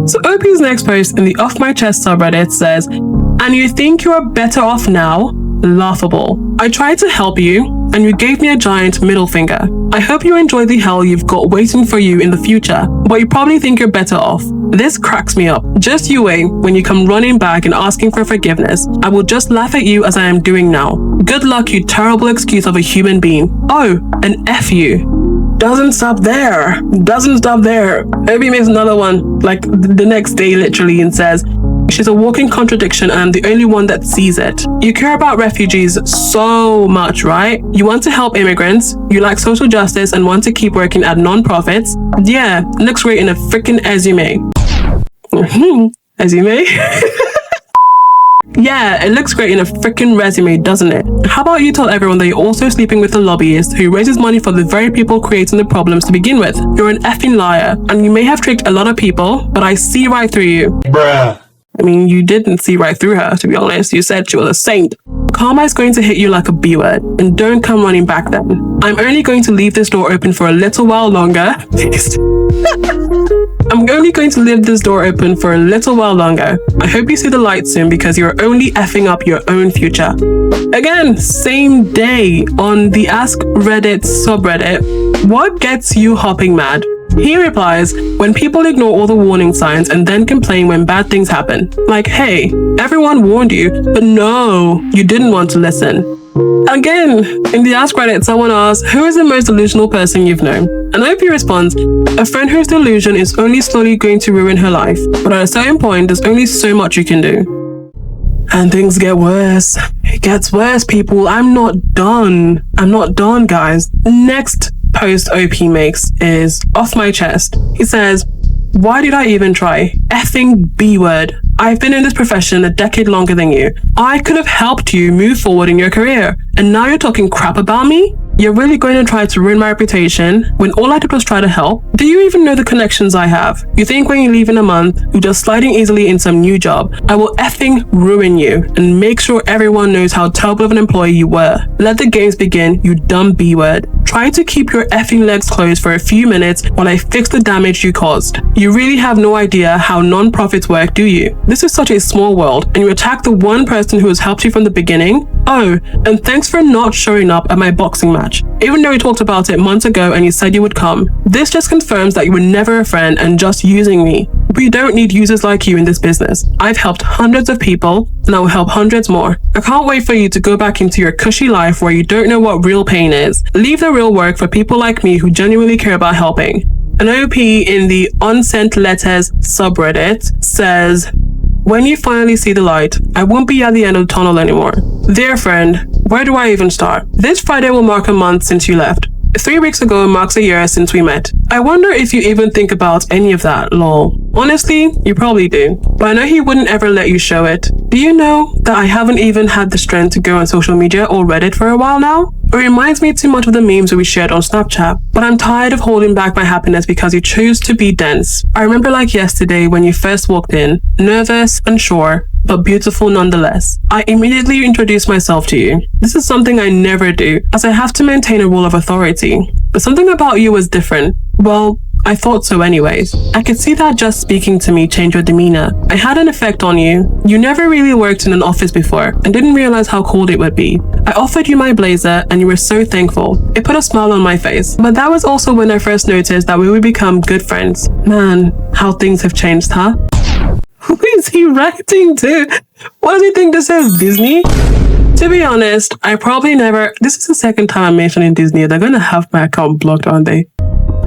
So OP's next post in the Off My Chest subreddit says, and you think you are better off now? Laughable. I tried to help you, and you gave me a giant middle finger. I hope you enjoy the hell you've got waiting for you in the future, but you probably think you're better off. This cracks me up. Just you wait when you come running back and asking for forgiveness. I will just laugh at you as I am doing now. Good luck, you terrible excuse of a human being. Oh, and F you. Doesn't stop there. Doesn't stop there. Obi makes another one, like the next day literally, and says, she's a walking contradiction and I'm the only one that sees it. You care about refugees so much, right? You want to help immigrants, you like social justice and want to keep working at non-profits. Yeah, looks great in a freaking resume. Resume? Yeah, it looks great in a freaking resume, doesn't it? How about you tell everyone that you're also sleeping with a lobbyist who raises money for the very people creating the problems to begin with? You're an effing liar, and you may have tricked a lot of people, but I see right through you. Bruh. I mean, you didn't see right through her, to be honest. You said she was a saint. Karma is going to hit you like a B-word, and don't come running back then. I'm only going to leave this door open for a little while longer. I'm only going to leave this door open for a little while longer. I hope you see the light soon because you're only effing up your own future. Again, same day on the Ask Reddit subreddit. What gets you hopping mad? He replies, when people ignore all the warning signs and then complain when bad things happen. Like, hey, everyone warned you, but no, you didn't want to listen. Again, in the Ask Reddit, someone asks, who is the most delusional person you've known? And OP responds, a friend whose delusion is only slowly going to ruin her life, but at a certain point, there's only so much you can do. And things get worse. It gets worse, people. I'm not done. I'm not done, guys. Next post OP makes is Off My Chest. He says, why did I even try? Effing B-word. I've been in this profession a decade longer than you. I could have helped you move forward in your career. And now you're talking crap about me? You're really going to try to ruin my reputation when all I did was try to help? Do you even know the connections I have? You think when you leave in a month, you're just sliding easily in some new job. I will effing ruin you and make sure everyone knows how terrible of an employee you were. Let the games begin, you dumb B-word. Try to keep your effing legs closed for a few minutes while I fix the damage you caused. You really have no idea how non-profits work, do you? This is such a small world, and you attack the one person who has helped you from the beginning? Oh, and thanks for not showing up at my boxing match, even though we talked about it months ago and you said you would come. This just confirms that you were never a friend and just using me. We don't need users like you in this business. I've helped hundreds of people, and I will help hundreds more. I can't wait for you to go back into your cushy life where you don't know what real pain is. Leave the real work for people like me who genuinely care about helping. An OP in the Unsent Letters subreddit says, when you finally see the light, I won't be at the end of the tunnel anymore. Dear friend, where do I even start? This Friday will mark a month since you left. 3 weeks ago marks a year since we met. I wonder if you even think about any of that, lol. Honestly, you probably do. But I know he wouldn't ever let you show it. Do you know that I haven't even had the strength to go on social media or Reddit for a while now? It reminds me too much of the memes that we shared on Snapchat. But I'm tired of holding back my happiness because you choose to be dense. I remember like yesterday when you first walked in, nervous, unsure, but beautiful nonetheless. I immediately introduced myself to you. This is something I never do, as I have to maintain a role of authority. But something about you was different. Well, I thought so anyways. I could see that just speaking to me changed your demeanor. I had an effect on you. You never really worked in an office before and didn't realize how cold it would be. I offered you my blazer and you were so thankful. It put a smile on my face. But that was also when I first noticed that we would become good friends. Man, how things have changed, huh? Who is he writing to? What does he think this is, Disney? To be honest, I probably never... This is the second time I'm mentioning Disney. They're gonna have my account blocked, aren't they?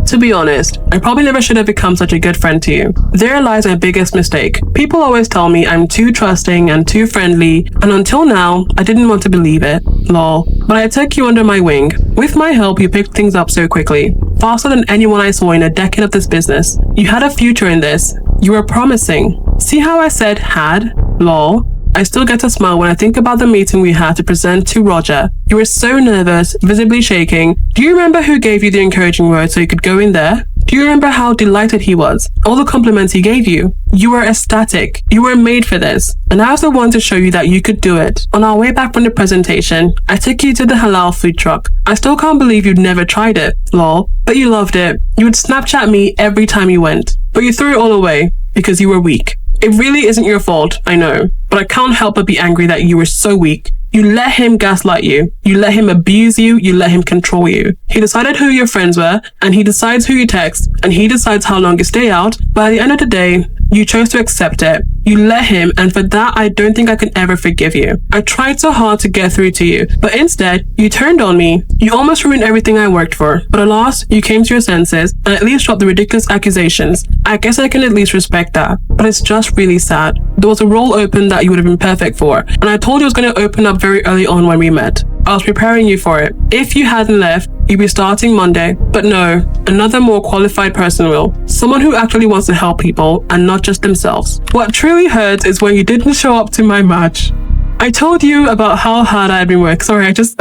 To be honest, I probably never should have become such a good friend to you. There lies my biggest mistake. People always tell me I'm too trusting and too friendly, and until now, I didn't want to believe it. Lol. But I took you under my wing. With my help, you picked things up so quickly. Faster than anyone I saw in a decade of this business. You had a future in this. You were promising. See how I said had? Lol. I still get a smile when I think about the meeting we had to present to Roger. You were so nervous, visibly shaking. Do you remember who gave you the encouraging words so you could go in there? Do you remember how delighted he was? All the compliments he gave you? You were ecstatic. You were made for this. And I was the one to show you that you could do it. On our way back from the presentation, I took you to the halal food truck. I still can't believe you'd never tried it, lol. But you loved it. You would Snapchat me every time you went. But you threw it all away because you were weak. It really isn't your fault, I know. But I can't help but be angry that you were so weak. You let him gaslight you. You let him abuse you. You let him control you. He decided who your friends were, and he decides who you text, and he decides how long you stay out. But at the end of the day, you chose to accept it. You let him, and for that, I don't think I can ever forgive you. I tried so hard to get through to you, but instead, you turned on me. You almost ruined everything I worked for. But at last, you came to your senses, and at least dropped the ridiculous accusations. I guess I can at least respect that. But it's just really sad. There was a role open that you would have been perfect for, and I told you it was going to open up very early on when we met. I was preparing you for it. If you hadn't left, you'd be starting Monday. But no, another more qualified person will. Someone who actually wants to help people and not just themselves. What truly hurts is when you didn't show up to my match. I told you about how hard I'd been working. Sorry, I just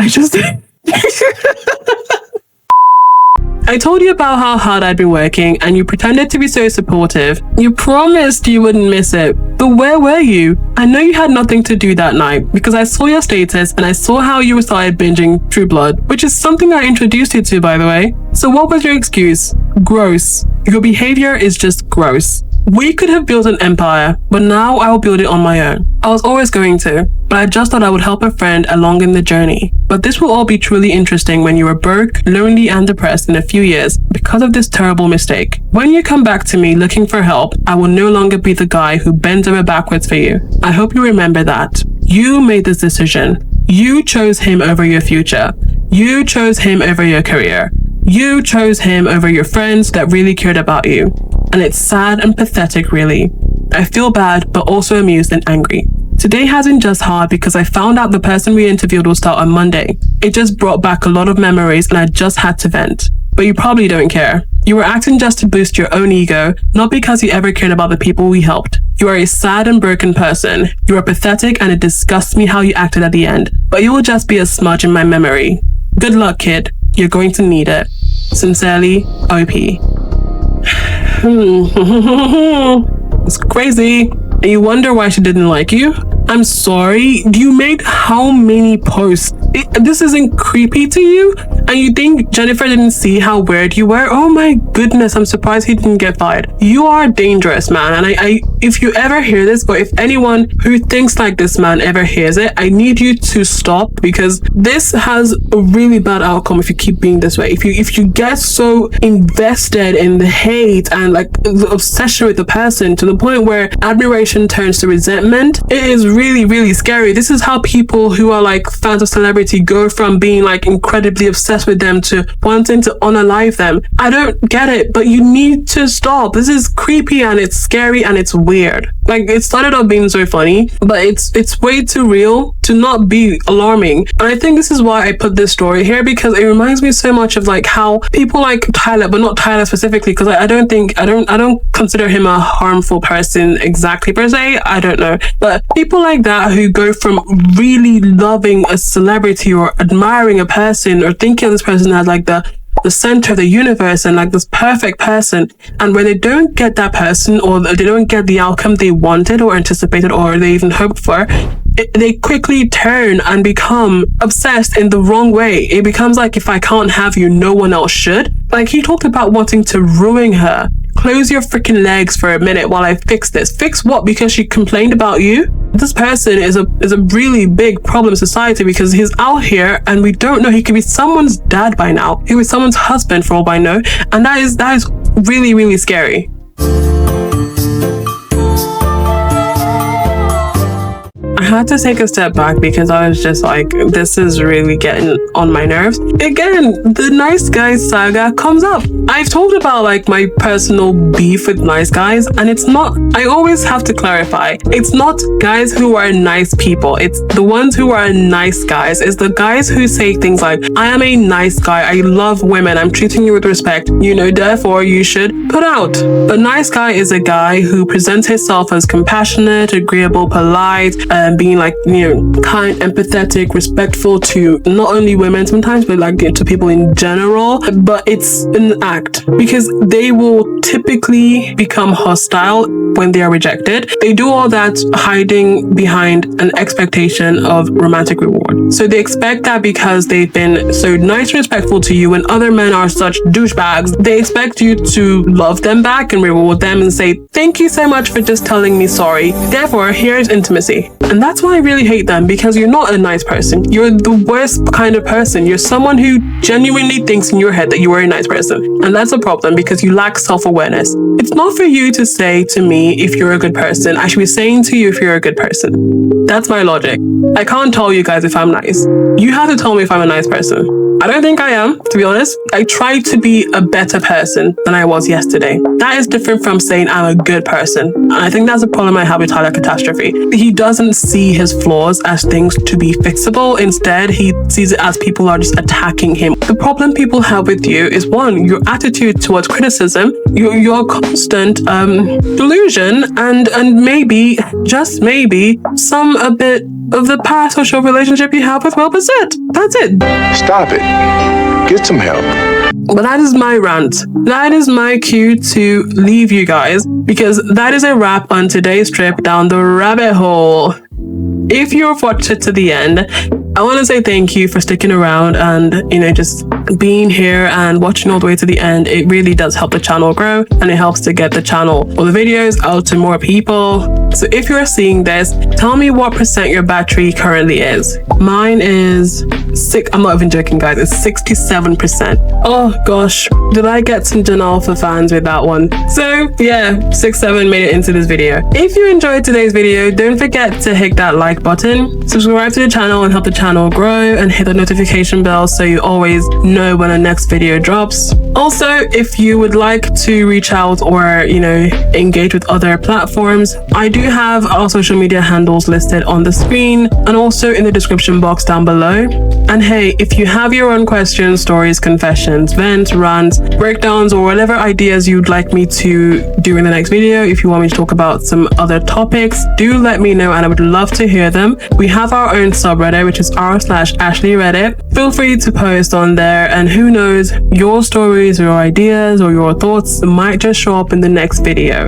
I told you about how hard I'd been working and you pretended to be so supportive. You promised you wouldn't miss it. But where were you? I know you had nothing to do that night because I saw your status and I saw how you started binging True Blood, which is something I introduced you to, by the way. So what was your excuse? Gross. Your behavior is just gross. We could have built an empire, but now I will build it on my own. I was always going to, but I just thought I would help a friend along in the journey. But this will all be truly interesting when you are broke, lonely, and depressed in a few years because of this terrible mistake. When you come back to me looking for help, I will no longer be the guy who bends over backwards for you. I hope you remember that. You made this decision. You chose him over your future. You chose him over your career. You chose him over your friends that really cared about you. And it's sad and pathetic, really. I feel bad, but also amused and angry. Today has been just hard because I found out the person we interviewed will start on Monday. It just brought back a lot of memories and I just had to vent. But you probably don't care. You were acting just to boost your own ego, not because you ever cared about the people we helped. You are a sad and broken person. You are pathetic and it disgusts me how you acted at the end. But you will just be a smudge in my memory. Good luck, kid. You're going to need it. Sincerely, OP. It's crazy. And you wonder why she didn't like you? I'm sorry. You made how many posts? This isn't creepy to you? And you think Jennifer didn't see how weird you were? Oh my goodness, I'm surprised he didn't get fired. You are dangerous, man. And I if you ever hear this, or if anyone who thinks like this man ever hears it, I need you to stop because this has a really bad outcome if you keep being this way. If you get so invested in the hate and like the obsession with the person to the point where admiration turns to resentment, it is really, really scary. This is how people who are like fans of celebrity go from being like incredibly obsessed obsessed with them to wanting to unalive them. I don't get it, but you need to stop. This is creepy and it's scary and it's weird. Like, it started off being so funny, but it's way too real to not be alarming. And I think this is why I put this story here, because it reminds me so much of like how people like Tyler, but not Tyler specifically, because I don't consider him a harmful person exactly per se. I don't know, but people like that who go from really loving a celebrity or admiring a person or thinking of this person as like the center of the universe and like this perfect person, and when they don't get that person or they don't get the outcome they wanted or anticipated or they even hoped for, they quickly turn and become obsessed in the wrong way. It becomes like, if I can't have you, no one else should. Like, he talked about wanting to ruin her. Close your freaking legs for a minute while I fix this. Fix what? Because she complained about you? This person is a really big problem in society, because he's out here and we don't know. He could be someone's dad by now. He could be someone's husband for all I know. And that is really, really scary. I had to take a step back because I was just like, this is really getting on my nerves. Again, the nice guys saga comes up. I've talked about like my personal beef with nice guys, and it's not, I always have to clarify, it's not guys who are nice people. It's the ones who are nice guys. It's the guys who say things like, I am a nice guy, I love women, I'm treating you with respect, therefore you should put out. A nice guy is a guy who presents himself as compassionate, agreeable, polite, being like, kind, empathetic, respectful to not only women sometimes, but like to people in general. But it's an act, because they will typically become hostile when they are rejected. They do all that hiding behind an expectation of romantic reward. So they expect that because they've been so nice and respectful to you, and other men are such douchebags, they expect you to love them back and reward them and say, thank you so much for just telling me sorry. Therefore, here's intimacy. And that's why I really hate them, because you're not a nice person. You're the worst kind of person. You're someone who genuinely thinks in your head that you are a nice person. And that's a problem, because you lack self-awareness. It's not for you to say to me if you're a good person. I should be saying to you if you're a good person. That's my logic. I can't tell you guys if I'm nice. You have to tell me if I'm a nice person. I don't think I am, to be honest. I try to be a better person than I was yesterday. That is different from saying I'm a good person. And I think that's a problem I have with Tyler Catastrophe. He doesn't see his flaws as things to be fixable. Instead, he sees it as people are just attacking him. The problem people have with you is, one, your attitude towards criticism, your constant delusion, and maybe, just maybe, a bit of the parasocial relationship you have with Will Bassett. That's it. Stop it. Get some help. But that is my rant. That is my cue to leave you guys, because that is a wrap on today's trip down the rabbit hole. If you've watched it to the end, I want to say thank you for sticking around and, just being here and watching all the way to the end. It really does help the channel grow, and it helps to get the channel or the videos out to more people. So if you're seeing this, tell me what % your battery currently is. Mine is I'm not even joking, guys. It's 67%. Oh gosh, did I get some Gen Alpha fans with that one? So yeah, 6-7 made it into this video. If you enjoyed today's video, don't forget to hit that like button, subscribe to the channel and help the channel grow, and hit the notification bell so you always know when the next video drops. Also, if you would like to reach out or engage with other platforms, I do have our social media handles listed on the screen and also in the description box down below. And hey, if you have your own questions, stories, confessions, vents, rants, breakdowns, or whatever ideas you'd like me to do in the next video, if you want me to talk about some other topics, do let me know and I would love to hear them. We have our own subreddit, which is r/AshleyReddit. Feel free to post on there, and who knows, your stories, your ideas, or your thoughts might just show up in the next video.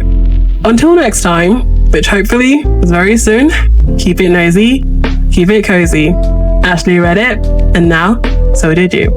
Until next time, which hopefully is very soon, keep it nosy, keep it cozy. Ashley read it, and now, so did you.